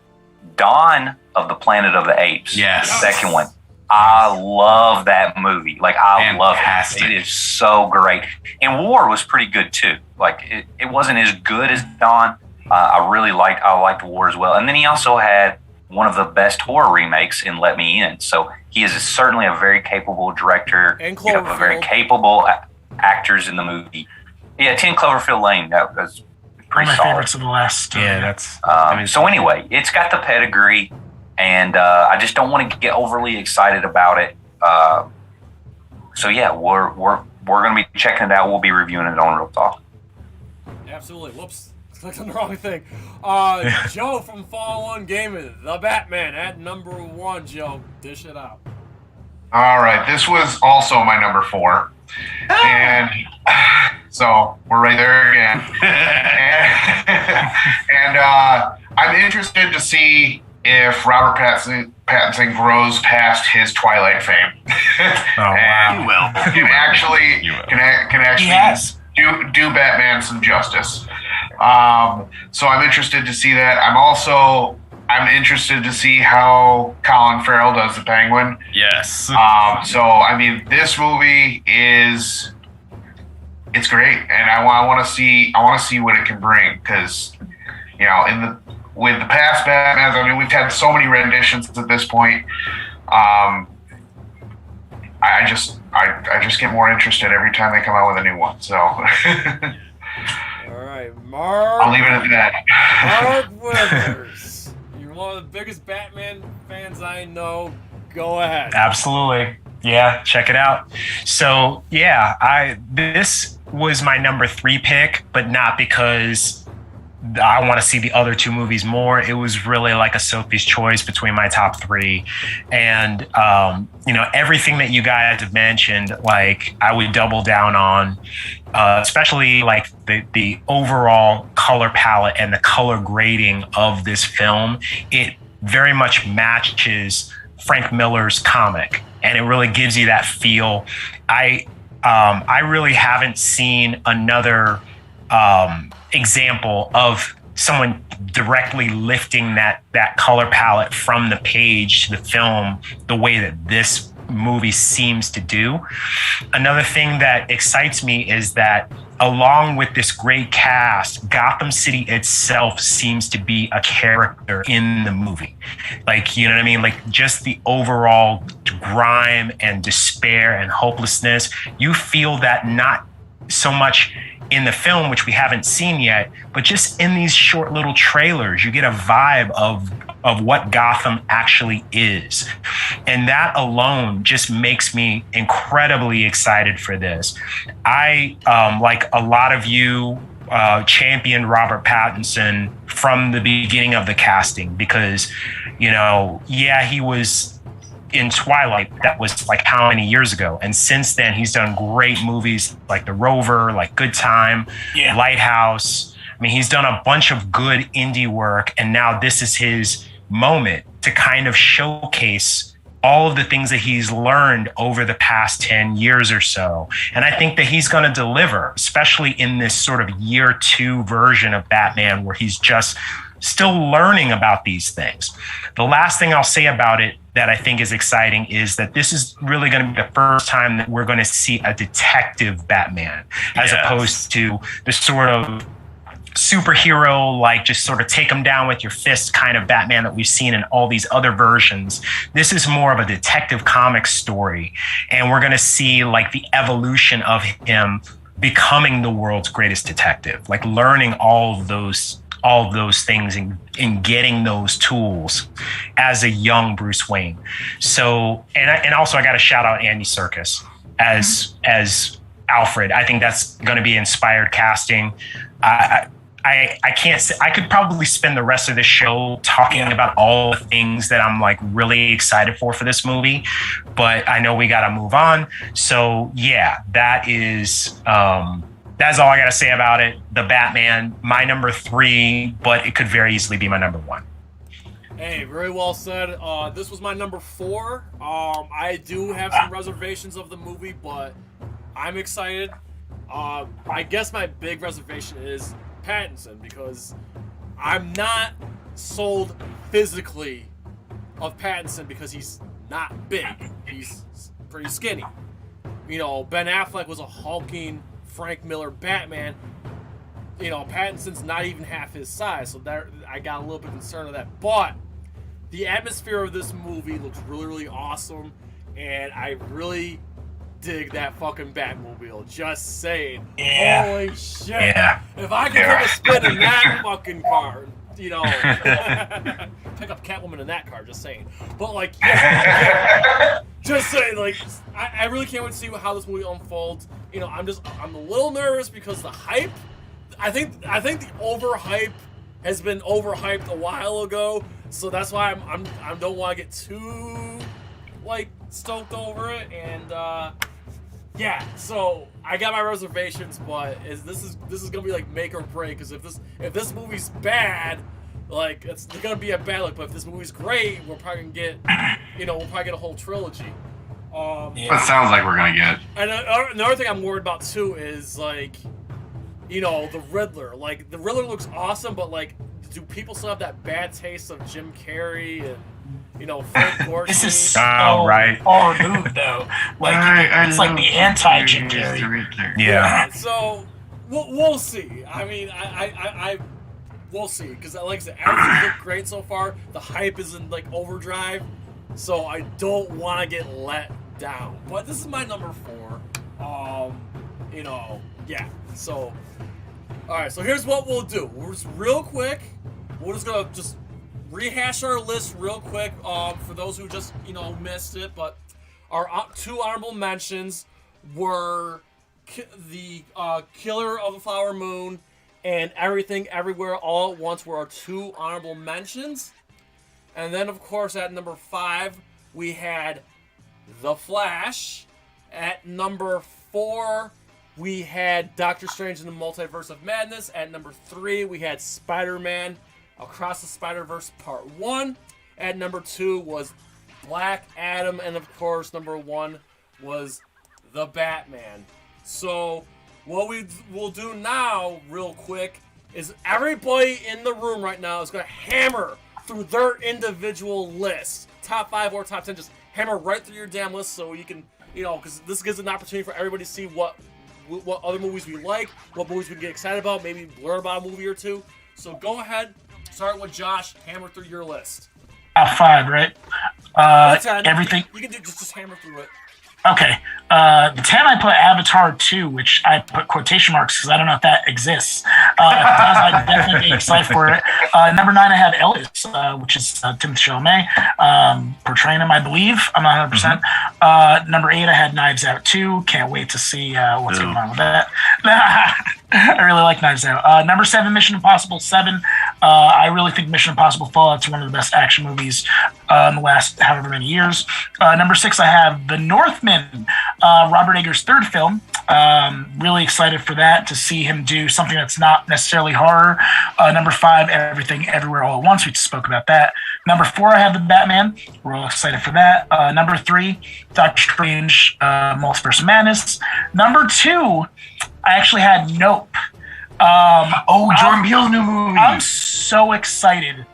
Dawn of the Planet of the Apes, the second one, I love that movie. Like, I love it. It is so great. And War was pretty good too. Like, it wasn't as good as Dawn. I liked War as well. And then he also had one of the best horror remakes in Let Me In. So he is certainly a very capable director. And very capable actors in the movie. Yeah, 10 Cloverfield Lane. That's pretty solid. One of my favorites of the last. that's. So anyway, it's got the pedigree. And I just don't want to get overly excited about it. So yeah, we're going to be checking it out. We'll be reviewing it on Real Talk. Absolutely. Whoops. Clicked on the wrong thing. Joe from Fall One Gaming, the Batman at number 1. Joe, dish it out. All right. This was also my number 4. And so we're right there again. and I'm interested to see if Robert Pattinson grows past his Twilight fame. He will. Can actually do Batman some justice. So I'm interested to see that. I'm interested to see how Colin Farrell does the Penguin. Yes. So I mean, this movie it's great, and I want to see what it can bring, because, you know, with the past Batmans, I mean, we've had so many renditions at this point. I just get more interested every time they come out with a new one. So, all right, Mark. I'll leave it at that. Mark Withers, you're one of the biggest Batman fans I know. Go ahead. Absolutely. Yeah, check it out. So yeah, this was my number 3 pick, but not because I want to see the other 2 movies more. It was really like a Sophie's choice between my top 3. And, you know, everything that you guys have mentioned, like, I would double down on, especially like the overall color palette and the color grading of this film. It very much matches Frank Miller's comic, and it really gives you that feel. I really haven't seen another example of someone directly lifting that color palette from the page to the film the way that this movie seems to do. Another thing that excites me is that along with this great cast, Gotham City itself seems to be a character in the movie. Like, you know what I mean? Like, just the overall grime and despair and hopelessness, you feel that not so much in the film, which we haven't seen yet, but just in these short little trailers, you get a vibe of what Gotham actually is. And that alone just makes me incredibly excited for this. I, like a lot of you, championed Robert Pattinson from the beginning of the casting because, you know, yeah, he was in Twilight. That was like how many years ago? And since then, he's done great movies like The Rover, like Good Time, Lighthouse. I mean, he's done a bunch of good indie work. And now this is his moment to kind of showcase all of the things that he's learned over the past 10 years or so. And I think that he's going to deliver, especially in this sort of year 2 version of Batman, where he's just still learning about these things. The last thing I'll say about it that I think is exciting is that this is really going to be the first time that we're going to see a detective Batman, as opposed to the sort of superhero, like just sort of take him down with your fist kind of Batman that we've seen in all these other versions. This is more of a detective comic story. And we're going to see like the evolution of him becoming the world's greatest detective, like learning all of those things and getting those tools as a young Bruce Wayne. So, and also I got to shout out Andy Serkis as Alfred. I think that's going to be inspired casting. I can't say, I could probably spend the rest of the show talking about all the things that I'm like really excited for this movie, but I know we got to move on. So yeah, that's all I got to say about it. The Batman, my number 3, but it could very easily be my number 1. Hey, very well said. This was my number 4. I do have some reservations of the movie, but I'm excited. I guess my big reservation is Pattinson, because I'm not sold physically of Pattinson because he's not big. He's pretty skinny. You know, Ben Affleck was a hulking Frank Miller Batman. You know, Pattinson's not even half his size, so there I got a little bit concerned of that. But the atmosphere of this movie looks really, really awesome, and I really dig that fucking Batmobile. Just saying. Yeah. Holy shit. Yeah. If I could take a spin in that fucking car, you know, pick up Catwoman in that car, just saying. But like, yeah, just saying, like, I really can't wait to see how this movie unfolds. You know, I'm a little nervous because the hype. I think the overhype has been overhyped a while ago, so that's why I don't want to get too like stoked over it. And yeah, so I got my reservations, but this is gonna be like make or break. Because if this movie's bad, like it's gonna be a bad look. But if this movie's great, we're probably gonna get a whole trilogy. That sounds like we're gonna get. And another thing I'm worried about too is like, you know, the Riddler. Like the Riddler looks awesome, but like, do people still have that bad taste of Jim Carrey and, you know, Frank Gorshin? This is so far removed though. Like it's like the anti-Jim Carrey. Yeah. So we'll see. I mean, I we'll see, because like I said, everything's looked great so far. The hype is in like overdrive. So I don't want to get let down. But this is my number 4. You know, yeah. So, all right. So here's what we'll do. We're just real quick. We're just gonna rehash our list real quick. For those who just missed it, but our 2 honorable mentions were the Killer of the Flower Moon and Everything Everywhere All at Once were our 2 honorable mentions. And then, of course, at number 5, we had The Flash. At number 4, we had Doctor Strange in the Multiverse of Madness. At number 3, we had Spider-Man Across the Spider-Verse Part 1. At number 2 was Black Adam. And, of course, number 1 was The Batman. So, what we will do now, real quick, is everybody in the room right now is going to hammer through their individual lists, top 5 or top 10, just hammer right through your damn list so you can, because this gives an opportunity for everybody to see what other movies we like, what movies we can get excited about, maybe learn about a movie or two. So go ahead, start with Josh, hammer through your list. 5, right? 10. Everything. You can just hammer through it. Okay. The 10 I put Avatar 2, which I put quotation marks because I don't know if that exists. If it does, I'd definitely be excited for it. Number 9 I had Elvis, which is Timothée Chalamet, portraying him, I believe. I'm not 100%. Number 8 I had Knives Out 2. Can't wait to see what's going on with that. I really like Knives Out. Number 7, Mission Impossible 7. I really think Mission Impossible Fallout's one of the best action movies in the last however many years. Number 6, I have The Northmen, Robert Eggers' third film. Really excited for that, to see him do something that's not necessarily horror. Number 5, Everything Everywhere All at Once. We just spoke about that. Number 4, I have The Batman. We're all excited for that. Number 3, Doctor Strange, Multiverse of Madness. Number 2, I actually had Nope. Jordan Peele's new movie. I'm so excited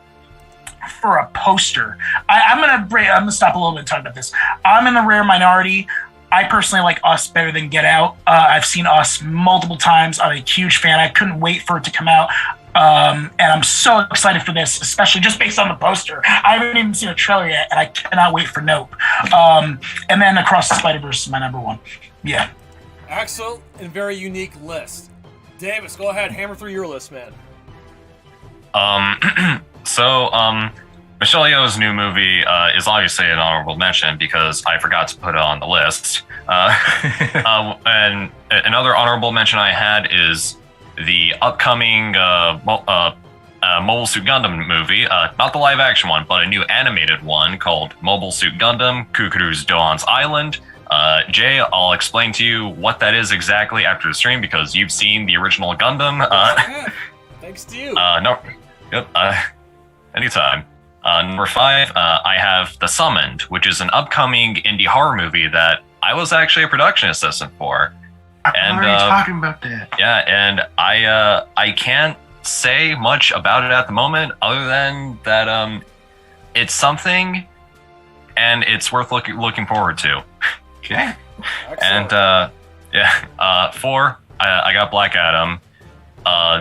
for a poster. I'm gonna stop a little bit and talk about this. I'm in the rare minority. I personally like Us better than Get Out. I've seen Us multiple times. I'm a huge fan. I couldn't wait for it to come out. And I'm so excited for this, especially just based on the poster. I haven't even seen a trailer yet, and I cannot wait for Nope. And then Across the Spider-Verse is my number 1. Yeah. Excellent and very unique list. Davis, go ahead, hammer through your list, man. Michelle Yeoh's new movie is obviously an honorable mention because I forgot to put it on the list. And another honorable mention I had is the upcoming Mobile Suit Gundam movie, not the live action one, but a new animated one called Mobile Suit Gundam Kukuru's Doan's Island. Jay, I'll explain to you what that is exactly after the stream because you've seen the original Gundam. Thanks to you. Anytime. Number 5, I have The Summoned, which is an upcoming indie horror movie that I was actually a production assistant for. I'm already talking about that. Yeah, and I can't say much about it at the moment other than that it's something and it's worth looking forward to. Okay. Excellent. And 4, I got Black Adam.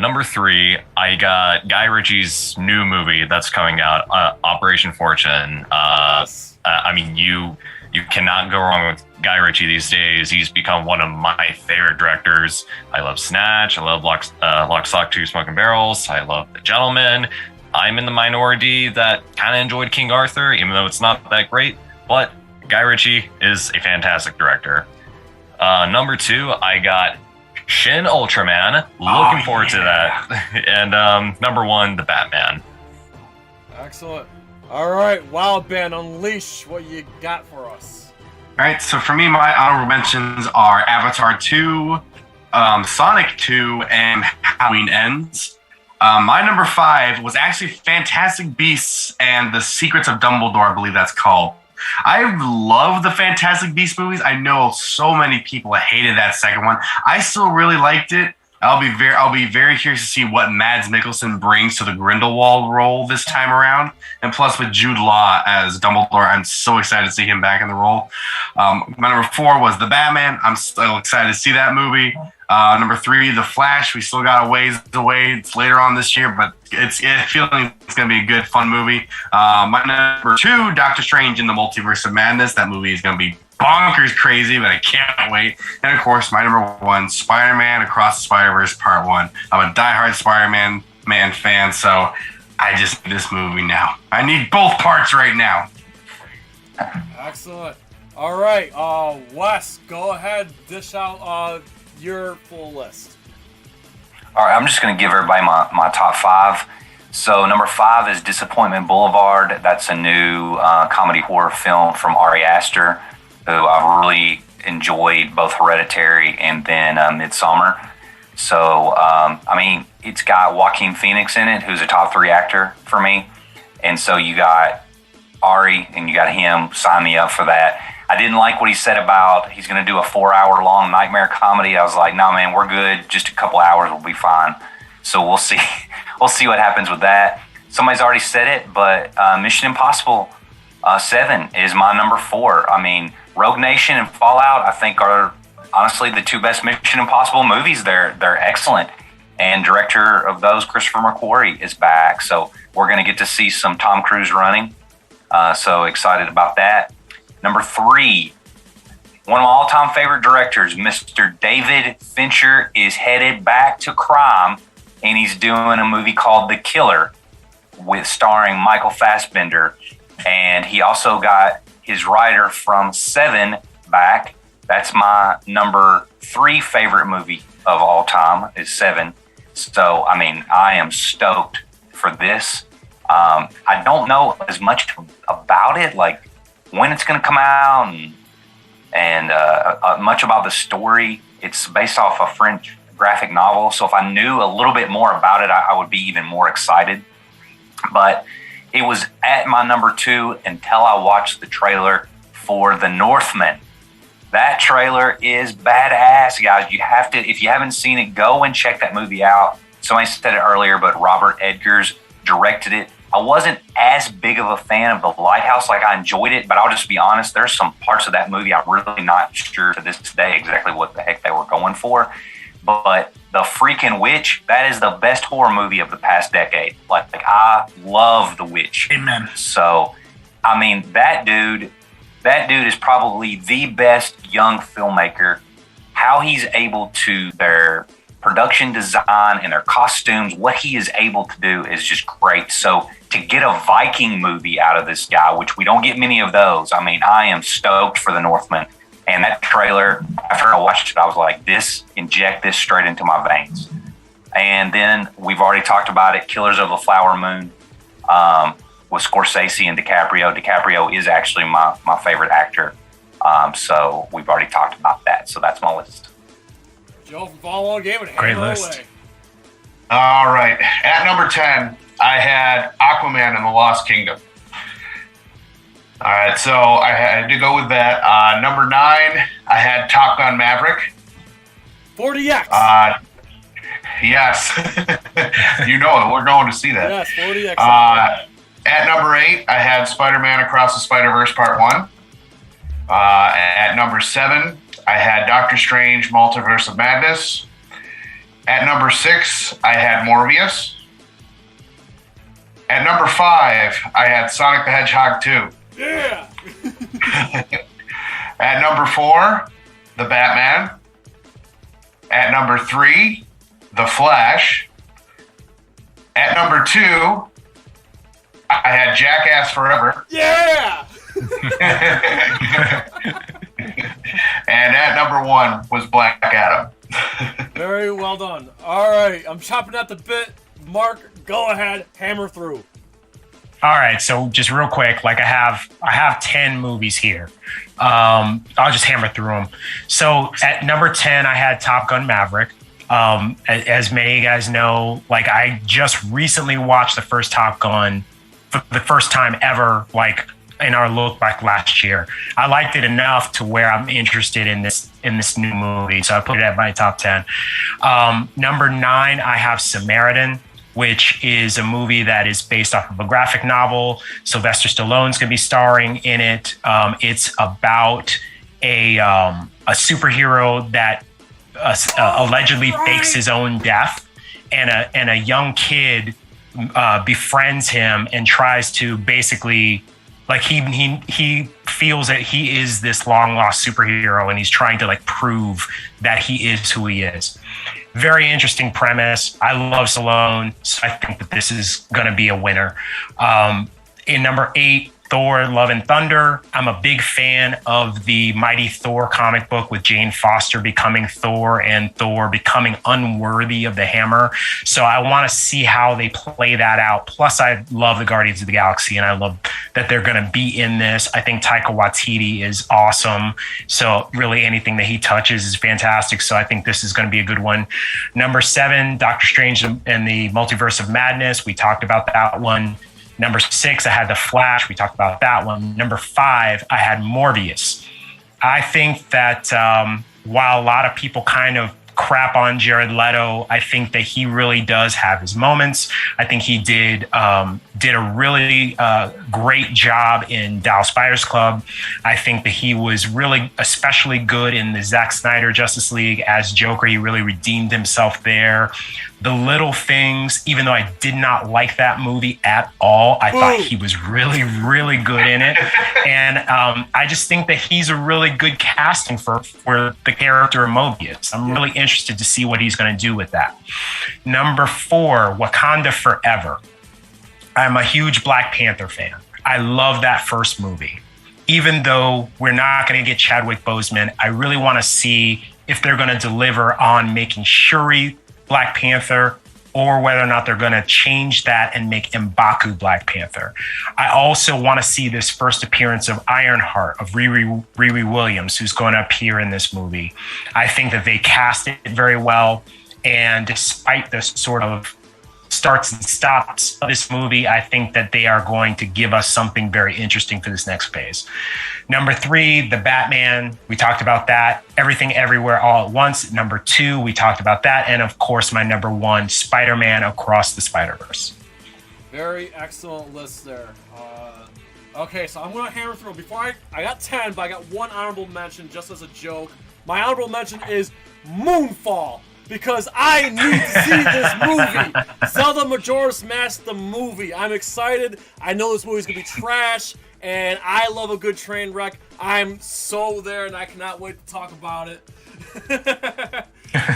Number 3, I got Guy Ritchie's new movie that's coming out, Operation Fortune. Yes. I mean, you cannot go wrong with Guy Ritchie these days. He's become one of my favorite directors. I love Snatch. I love Lock, Stock, 2 Smoking Barrels. I love The Gentleman. I'm in the minority that kind of enjoyed King Arthur, even though it's not that great. But Guy Ritchie is a fantastic director. Number 2, I got Shin Ultraman. Looking forward to that. And number 1, The Batman. Excellent. All right, Willdband, unleash what you got for us. All right, so for me, my honorable mentions are Avatar 2, Sonic 2, and Halloween Ends. My number 5 was actually Fantastic Beasts and The Secrets of Dumbledore, I believe that's called. I love the Fantastic Beasts movies. I know so many people hated that second one. I still really liked it. I'll be very curious to see what Mads Mikkelsen brings to the Grindelwald role this time around. And plus with Jude Law as Dumbledore, I'm so excited to see him back in the role. My number 4 was The Batman. I'm still excited to see that movie. Number 3, The Flash. We still got a ways away. It's later on this year, but it's feeling it's going to be a good, fun movie. My number 2, Doctor Strange in the Multiverse of Madness. That movie is going to be bonkers crazy, but I can't wait. And of course, my number 1, Spider-Man Across the Spider-Verse Part 1. I'm a diehard Spider-Man fan, so I just need this movie now. I need both parts right now. Excellent. All right, Wes, go ahead, dish out your full list. All right, I'm just going to give everybody my top 5. So number 5 is Disappointment Boulevard. That's a new comedy horror film from Ari Aster, who I've really enjoyed, both Hereditary and then Midsommar. So, I mean, it's got Joaquin Phoenix in it, who's a top 3 actor for me. And so you got Ari and you got him. Sign me up for that. I didn't like what he said about he's going to do a 4-hour-long nightmare comedy. I was like, no, man, we're good. Just a couple hours will be fine. So we'll see. We'll see what happens with that. Somebody's already said it, but Mission Impossible Seven is my number 4. I mean, Rogue Nation and Fallout, I think, are honestly the 2 best Mission Impossible movies. They're excellent. And director of those, Christopher McQuarrie, is back. So we're going to get to see some Tom Cruise running. So excited about that. Number 3, one of my all-time favorite directors, Mr. David Fincher, is headed back to crime, and he's doing a movie called The Killer, with starring Michael Fassbender. And he also got his writer from Seven back. That's my number 3 favorite movie of all time, is Seven. So, I mean, I am stoked for this. I don't know as much about it, like when it's going to come out and much about the story. It's based off a French graphic novel. So if I knew a little bit more about it, I would be even more excited. But it was at my number 2 until I watched the trailer for The Northmen. That trailer is badass, guys. You have to, if you haven't seen it, go and check that movie out. Somebody said it earlier, but Robert Eggers directed it. I wasn't as big of a fan of The Lighthouse. Like, I enjoyed it, but I'll just be honest, there's some parts of that movie I'm really not sure to this day exactly what the heck they were going for. But The Freaking Witch, that is the best horror movie of the past decade. Like I love The Witch. Amen. So, I mean, that dude is probably the best young filmmaker. How he's able to, their production design and their costumes, what he is able to do is just great. So to get a Viking movie out of this guy, which we don't get many of those, I mean, I am stoked for The Northman. And that trailer, after I watched it, I was like, inject this straight into my veins. And then we've already talked about it, Killers of the Flower Moon, with Scorsese and DiCaprio. DiCaprio is actually my favorite actor. So we've already talked about that. So that's my list. Joe from Follow Along Game and Great hammer list. away. All right. At number 10, I had Aquaman and the Lost Kingdom. All right, so I had to go with that. Number 9, I had Top Gun Maverick. 40X. Yes. You know it. We're going to see that. Yes, 40X. At number 8, I had Spider-Man Across the Spider-Verse Part 1. At number 7, I had Doctor Strange Multiverse of Madness. At number 6, I had Morbius. At number 5, I had Sonic the Hedgehog 2. Yeah. At number 4, The Batman. At number 3, The Flash. At number 2, I had Jackass Forever. Yeah. And at number 1 was Black Adam. Very well done. All right, I'm chopping at the bit. Mark, go ahead, hammer through. All right, so just real quick, like I have 10 movies here. I'll just hammer through them. So at number 10, I had Top Gun Maverick. As many of you guys know, like I just recently watched the first Top Gun for the first time ever, like in our look back last year. I liked it enough to where I'm interested in this new movie, so I put it at my top 10. Number 9, I have Samaritan, which is a movie that is based off of a graphic novel. Sylvester Stallone's going to be starring in it. It's about a superhero that allegedly fakes his own death, and a young kid befriends him and tries to basically, like he feels that he is this long lost superhero, and he's trying to like prove that he is who he is. Very interesting premise. I love Stallone, so I think that this is going to be a winner. In number 8, Thor, Love and Thunder. I'm a big fan of the Mighty Thor comic book with Jane Foster becoming Thor and Thor becoming unworthy of the hammer. So I want to see how they play that out. Plus, I love the Guardians of the Galaxy, and I love that they're going to be in this. I think Taika Waititi is awesome. So really anything that he touches is fantastic. So I think this is going to be a good one. Number 7, Doctor Strange and the Multiverse of Madness. We talked about that one. Number 6, I had The Flash. We talked about that one. Number 5, I had Morbius. I think that while a lot of people kind of crap on Jared Leto. I think that he really does have his moments. I think he did a really great job in Dallas Buyers Club. I think that he was really especially good in the Zack Snyder Justice League as Joker. He really redeemed himself there. The Little Things, even though I did not like that movie at all, I thought he was really, really good in it. And I just think that he's a really good casting for the character of Mobius. I'm really interested to see what he's going to do with that. Number 4, Wakanda Forever. I'm a huge Black Panther fan. I love that first movie. Even though we're not going to get Chadwick Boseman, I really want to see if they're going to deliver on making Shuri Black Panther, or whether or not they're going to change that and make M'Baku Black Panther. I also want to see this first appearance of Ironheart, of Riri Williams, who's going to appear in this movie. I think that they cast it very well, and despite the sort of starts and stops of this movie, I think that they are going to give us something very interesting for this next phase. Number 3, The Batman. We talked about that. Everything Everywhere All at Once. Number 2, we talked about that. And of course, my number 1, Spider-Man Across the Spider-Verse. Very excellent list there. Okay, so I'm going to hammer through. Before I got 10, but I got one honorable mention just as a joke. My honorable mention is Moonfall, because I need to see this movie. Zelda Majora's Mask, the movie. I'm excited. I know this movie's going to be trash, and I love a good train wreck. I'm so there, and I cannot wait to talk about it.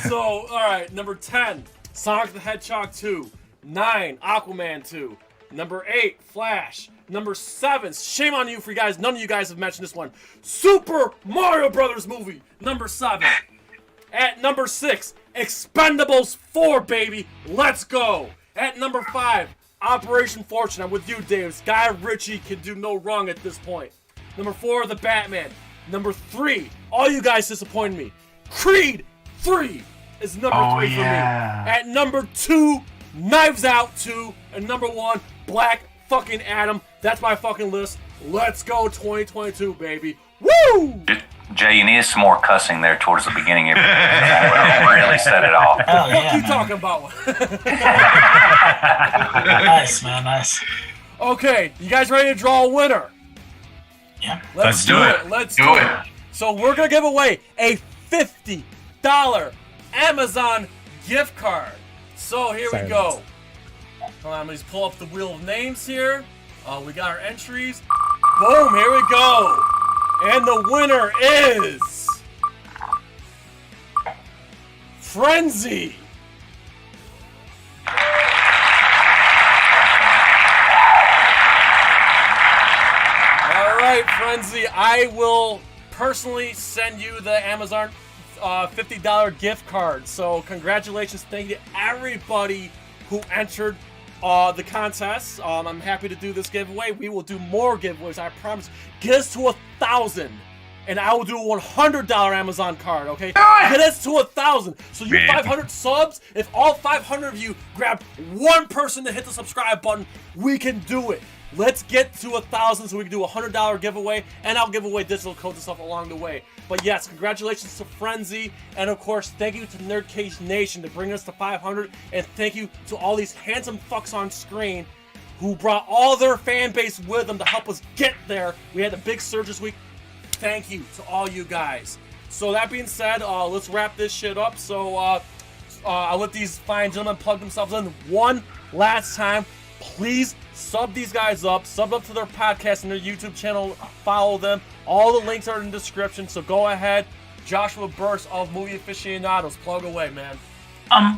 So, all right, number 10, Sonic the Hedgehog 2. 9, Aquaman 2. Number 8, Flash. Number 7, shame on you for you guys, none of you guys have mentioned this one, Super Mario Brothers movie. Number 7. At number 6, Expendables 4, baby. Let's go. At number 5, Operation Fortune. I'm with you, Dave. Guy Ritchie can do no wrong at this point. Number 4, The Batman. Number 3, all you guys disappointed me. Creed 3 is number 3 for me. At number 2, Knives Out 2. And number 1, Black fucking Adam. That's my fucking list. Let's go 2022, baby. Woo! Jay, you need some more cussing there towards the beginning. That would really set it off. What are you talking about? Nice, man, nice. Okay, you guys ready to draw a winner? Yeah. Let's do it. Let's do it. So we're going to give away a $50 Amazon gift card. So here we go. Hold on, let me just pull up the wheel of names here. We got our entries. Boom, here we go. And the winner is Frenzy. All right, Frenzy, I will personally send you the Amazon $50 gift card. So congratulations. Thank you to everybody who entered the contest. I'm happy to do this giveaway. We will do more giveaways, I promise. Get us to 1,000 and I will do a $100 Amazon card, okay? Get us to 1,000. So you 500 subs, if all 500 of you grab one person to hit the subscribe button, we can do it. Let's get to 1,000 so we can do a $100 giveaway, and I'll give away digital codes and stuff along the way. But yes, congratulations to Frenzy, and of course, thank you to NerdCage Nation to bring us to 500, and thank you to all these handsome fucks on screen who brought all their fan base with them to help us get there. We had a big surge this week. Thank you to all you guys. So that being said, let's wrap this shit up. So I'll let these fine gentlemen plug themselves in one last time. Please sub these guys up, sub up to their podcast and their YouTube channel, follow them. All the links are in the description, so go ahead. Joshua Burst of Movie Aficionados, plug away, man.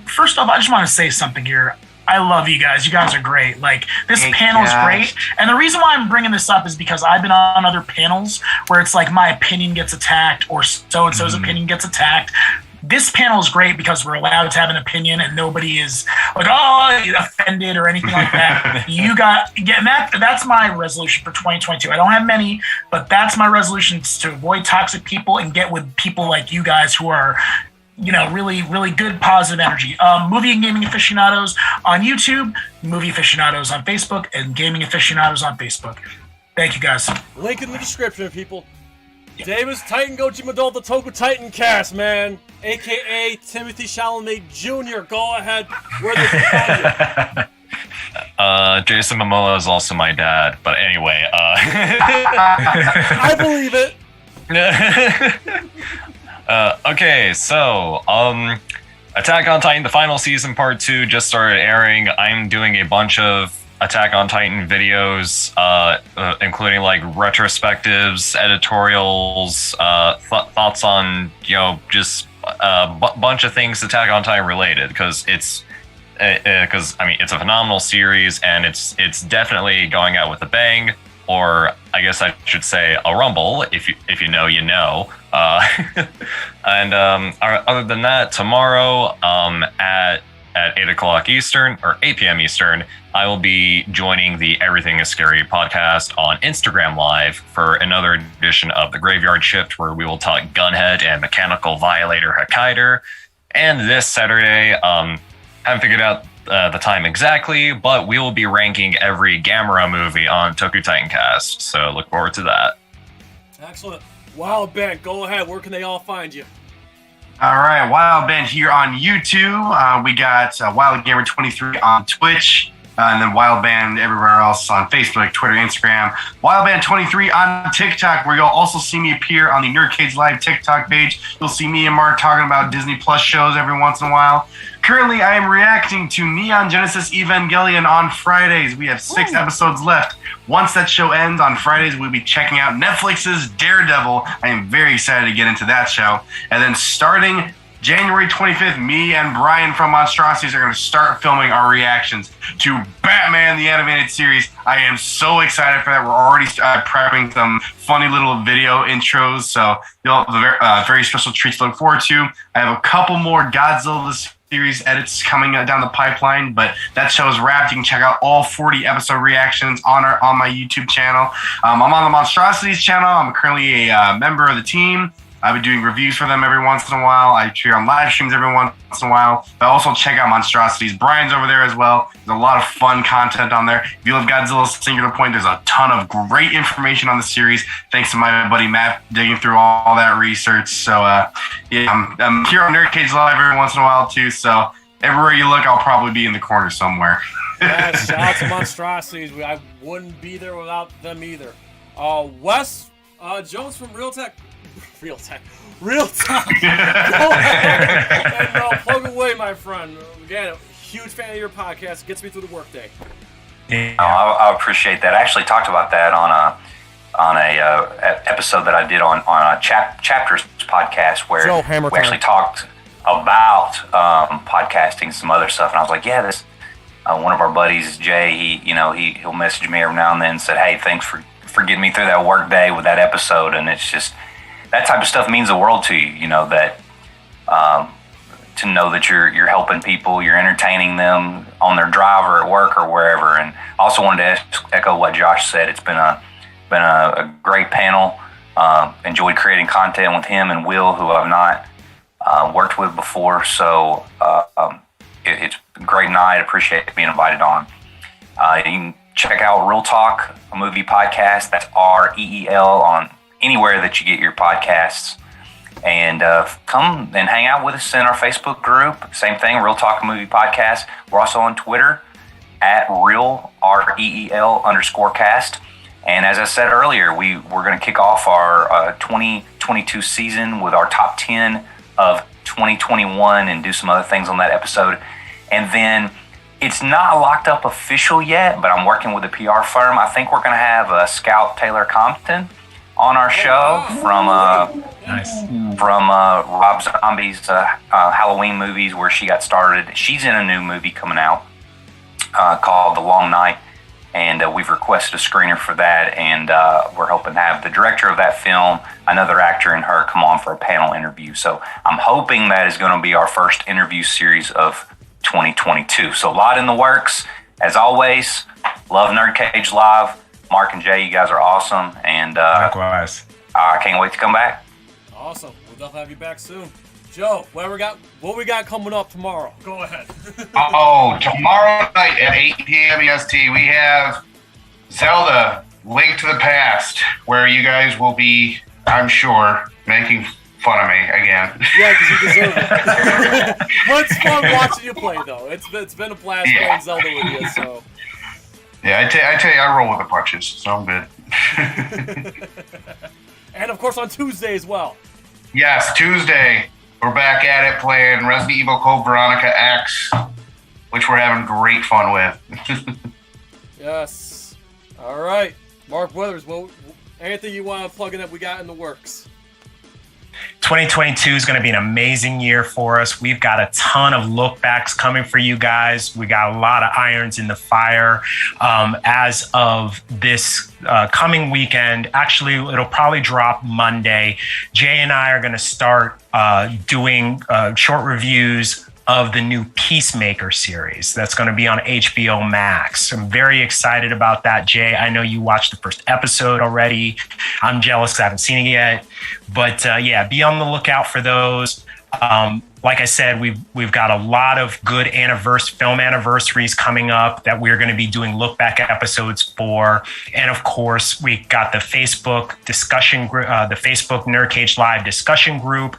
First off, I just want to say something here. I love you guys. You guys are great. Like, this panel is great. And the reason why I'm bringing this up is because I've been on other panels where it's like my opinion gets attacked or so-and-so's opinion gets attacked. This panel is great because we're allowed to have an opinion and nobody is like, oh, offended or anything like that. That's my resolution for 2022. I don't have many, but that's my resolution, is to avoid toxic people and get with people like you guys who are, you know, really, really good, positive energy. Movie and Gaming Aficionados on YouTube, Movie Aficionados on Facebook, and Gaming Aficionados on Facebook. Thank you, guys. Link in the description, people. Davis TitanGoji Below, the Toku Titan cast, man. AKA Timothy Chalamet Jr. Go ahead. Where they can find you. Jason Momoa is also my dad, but anyway. I believe it. Okay, so Attack on Titan, the final season part 2 just started airing. I'm doing a bunch of Attack on Titan videos, including like retrospectives, editorials, thoughts on, just a bunch of things Attack on Titan related, because it's it's a phenomenal series, and it's definitely going out with a bang, or I guess I should say a rumble. If you know, you know. And other than that, tomorrow at 8 o'clock Eastern, or 8 p.m. Eastern, I will be joining the Everything is Scary podcast on Instagram Live for another edition of The Graveyard Shift, where we will talk Gunhead and Mechanical Violator Hokkaider. And this Saturday, haven't figured out the time exactly, but we will be ranking every Gamera movie on Toku Titancast, so look forward to that. Excellent. Willdband, go ahead. Where can they all find you? All right, Willdband here on YouTube. We got WildGamer23 on Twitch, and then Willdband everywhere else on Facebook, Twitter, Instagram. Willdband23 on TikTok, where you'll also see me appear on the NerdCage Live TikTok page. You'll see me and Mark talking about Disney Plus shows every once in a while. Currently, I am reacting to Neon Genesis Evangelion on Fridays. We have 6 episodes left. Once that show ends on Fridays, we'll be checking out Netflix's Daredevil. I am very excited to get into that show. And then starting January 25th, me and Brian from Monstrosities are going to start filming our reactions to Batman the Animated Series. I am so excited for that. We're already prepping some funny little video intros, so you'll have a very special treat to look forward to. I have a couple more Godzilla series edits coming down the pipeline, but that show is wrapped. You can check out all 40 episode reactions on my YouTube channel. I'm on the Monstrosities channel. I'm currently a member of the team. I've been doing reviews for them every once in a while. I appear on live streams every once in a while. But also check out Monstrosities. Brian's over there as well. There's a lot of fun content on there. If you love Godzilla Singular Point, there's a ton of great information on the series. Thanks to my buddy Matt digging through all that research. So I'm here on NerdCage Live every once in a while too. So everywhere you look, I'll probably be in the corner somewhere. Yeah, shout out to Monstrosities. I wouldn't be there without them either. Wes Jones from Reel Talk. Go ahead and plug away, my friend. Again, a huge fan of your podcast. Gets me through the workday. Yeah. I appreciate that. I actually talked about that on a episode that I did on a Chapters podcast, where we actually talked about podcasting and some other stuff. And I was like, yeah, this one of our buddies, Jay, he'll message me every now and then and said, hey, thanks for getting me through that workday with that episode. And it's just, that type of stuff means the world to you, that to know that you're helping people, you're entertaining them on their drive or at work or wherever. And I also wanted to echo what Josh said. It's been a great panel. Enjoyed creating content with him and Will, who I've not worked with before. So it's a great night. Appreciate being invited on. You can check out Reel Talk, a movie podcast. That's REEL on anywhere that you get your podcasts, and come and hang out with us in our Facebook group. Same thing, Reel Talk Movie Podcast. We're also on Twitter at Reel _cast. And as I said earlier, we're going to kick off our 2022 season with our top 10 of 2021 and do some other things on that episode. And then it's not locked up official yet, but I'm working with a PR firm. I think we're going to have Scout Taylor Compton on our show from Rob Zombie's Halloween movies, where she got started. She's in a new movie coming out called The Long Night, and we've requested a screener for that, and we're hoping to have the director of that film, another actor, and her come on for a panel interview. So I'm hoping that is going to be our first interview series of 2022. So a lot in the works. As always, love NerdCage Live. Mark and Jay, you guys are awesome, and likewise. I can't wait to come back. Awesome. We'll definitely have you back soon. Joe, what we got coming up tomorrow? Go ahead. Tomorrow night at 8 p.m. EST, we have Zelda: Link to the Past, where you guys will be I'm sure, making fun of me again. Yeah, because you deserve it. But it's fun watching you play, though. It's been a blast playing Zelda with you, so. Yeah, I tell you, I roll with the punches, so I'm good. And, of course, on Tuesday as well. Yes, Tuesday, we're back at it playing Resident Evil Code Veronica X, which we're having great fun with. Yes. All right. Mark Weathers, anything you want to plug in that we got in the works? 2022 is going to be an amazing year for us. We've got a ton of look backs coming for you guys. We got a lot of irons in the fire. As of this coming weekend, actually, it'll probably drop Monday. Jay and I are going to start doing short reviews of the new Peacemaker series that's going to be on HBO Max. I'm very excited about that, Jay. I know you watched the first episode already. I'm jealous because I haven't seen it yet. But yeah, be on the lookout for those. Like I said, we've got a lot of good film anniversaries coming up that we're going to be doing look back episodes for. And of course, we got the Facebook discussion group, the Facebook NerdCage Live discussion group.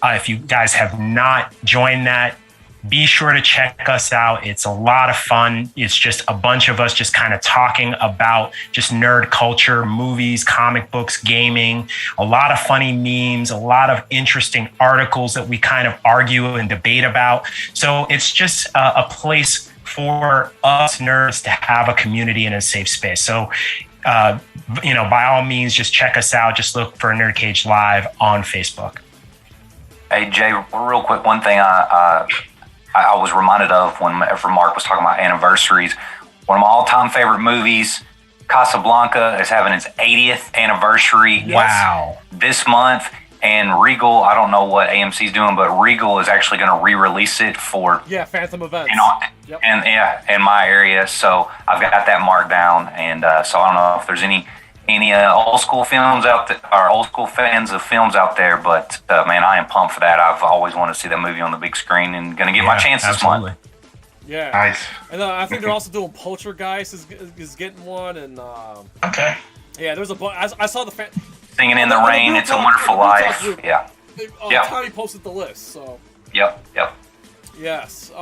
If you guys have not joined that, be sure to check us out. It's a lot of fun. It's just a bunch of us just kind of talking about just nerd culture, movies, comic books, gaming, a lot of funny memes, a lot of interesting articles that we kind of argue and debate about. So it's just a place for us nerds to have a community and a safe space. So, by all means, just check us out. Just look for NerdCage Live on Facebook. Hey, Jay, real quick, one thing I was reminded of whenever Mark was talking about anniversaries. One of my all-time favorite movies, Casablanca, is having its 80th anniversary. Wow. This month. And Regal, I don't know what AMC's doing, but Regal is actually going to re-release it for... Yeah, Phantom Events. Yep. And in my area. So I've got that marked down. And so I don't know if there's any old school films out there, or old school fans of films out there, but man, I am pumped for that. I've always wanted to see that movie on the big screen and going to get my chance this month. Yeah. Nice. And I think they're also doing Poltergeist is getting one, and okay. Yeah, there's a bunch. I saw the Singing in the Rain, It's a Wonderful Life. Yeah. Tommy posted the list, so. Yep. Yes.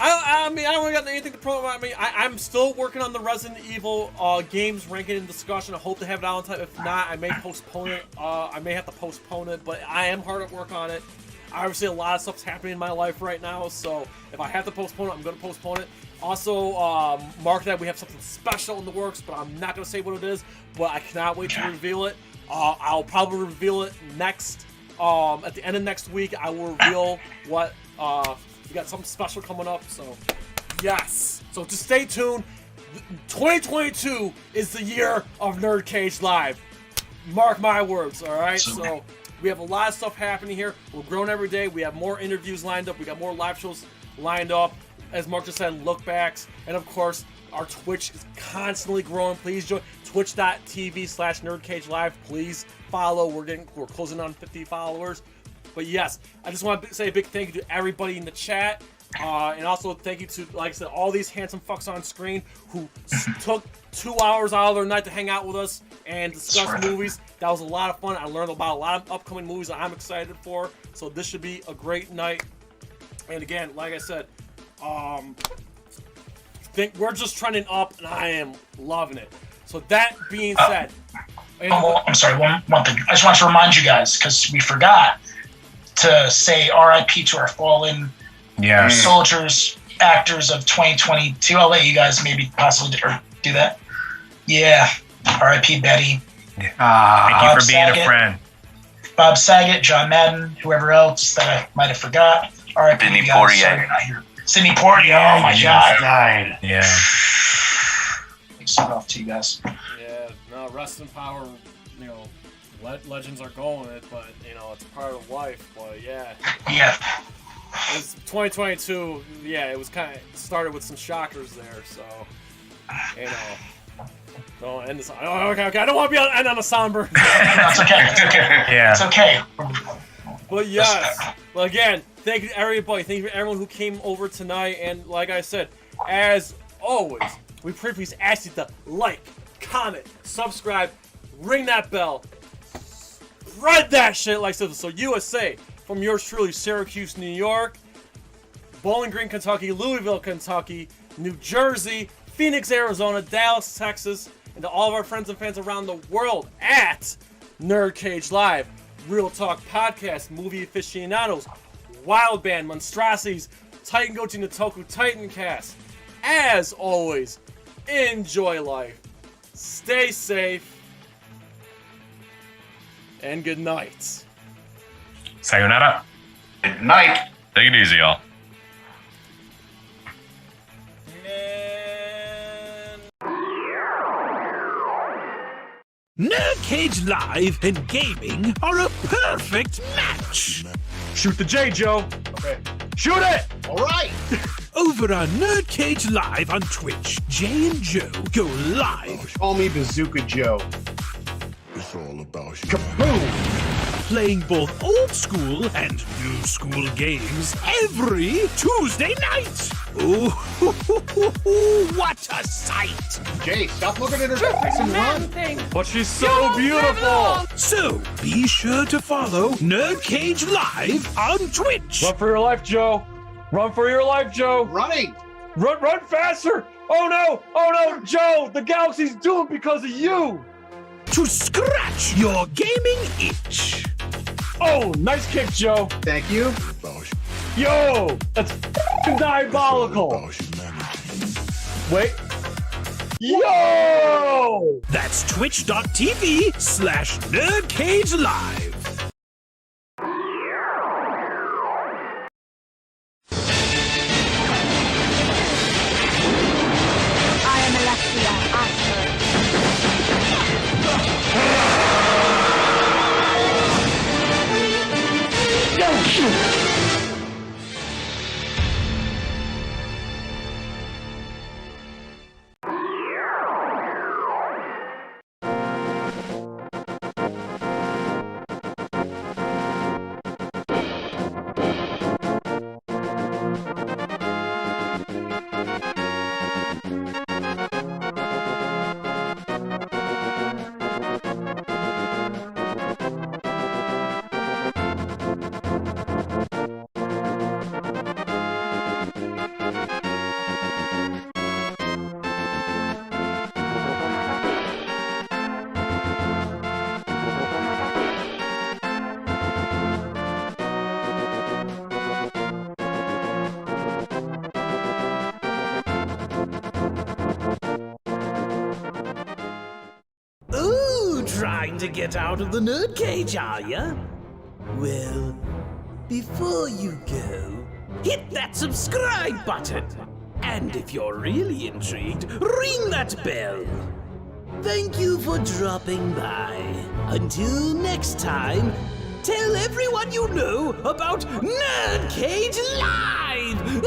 I mean, I don't really got anything to promote. I mean, I'm still working on the Resident Evil games ranking and discussion. I hope to have it out on time. If not, I may postpone it. I may have to postpone it, but I am hard at work on it. Obviously, a lot of stuff's happening in my life right now, so if I have to postpone it, I'm going to postpone it. Also, mark that we have something special in the works, but I'm not going to say what it is, but I cannot wait to reveal it. I'll probably reveal it next, at the end of next week. I will reveal what... we got something special coming up, so yes. So just stay tuned. 2022 is the year of NerdCage Live. Mark my words, all right? So we have a lot of stuff happening here. We're growing every day. We have more interviews lined up. We got more live shows lined up. As Mark just said, look backs. And of course, our Twitch is constantly growing. Please join twitch.tv/NerdCage Live. Please follow. We're closing on 50 followers. But yes, I just want to say a big thank you to everybody in the chat. And also thank you to, like I said, all these handsome fucks on screen who took 2 hours out of their night to hang out with us and discuss movies. That was a lot of fun. I learned about a lot of upcoming movies that I'm excited for. So this should be a great night. And again, like I said, we're just trending up and I am loving it. So that being said... I'm sorry, one thing. I just want to remind you guys, because we forgot to say RIP to our fallen soldiers, actors of 2022. I'll let you guys maybe possibly do that. Yeah. RIP Betty. Thank you for being a friend. Bob Saget, John Madden, whoever else that I might have forgot. RIP Sidney Poitier. Sidney Poitier, oh my God. Died. Yeah. Thanks off to you guys. Yeah, no, rest in power, legends are going it, but it's part of life. But yeah, it's 2022. Yeah, it was kind of started with some shockers there. So don't end this. Okay. I don't want to end on a somber. That's okay. Yeah, it's okay. But yes, well, again, thank you to everybody. Thank you to everyone who came over tonight. And like I said, as always, we previously asked you to like, comment, subscribe, ring that bell. Spread that shit like so. So USA, from yours truly, Syracuse, New York, Bowling Green, Kentucky, Louisville, Kentucky, New Jersey, Phoenix, Arizona, Dallas, Texas, and to all of our friends and fans around the world at NerdCage Live, Real Talk Podcast, Movie Aficionados, Willdband, Monstrosities, TitanGoji Below, TitanCast. As always, enjoy life, stay safe, and good night. Sayonara. Good night. Take it easy, y'all. NerdCage Live and gaming are a perfect match. Shoot the J, Joe. Okay. Shoot it! All right. Over on NerdCage Live on Twitch, Jay and Joe go live. Call me Bazooka Joe. It's all about you. Kaboom! Playing both old school and new school games every Tuesday night. Ooh, what a sight! Jay, stop looking at her face and run. But she's so beautiful! So be sure to follow NerdCage Live on Twitch. Run for your life, Joe. Run for your life, Joe. Running. Run faster. Oh no, Joe. The galaxy's doomed because of you. To scratch your gaming itch. Oh, nice kick, Joe. Thank you. Yo, that's diabolical. Wait. Yo! That's twitch.tv/NerdCage Live. I am Alexia Ashford. Trying to get out of the NerdCage, are ya? Well, before you go, hit that subscribe button. And if you're really intrigued, ring that bell. Thank you for dropping by. Until next time, tell everyone you know about NerdCage Live!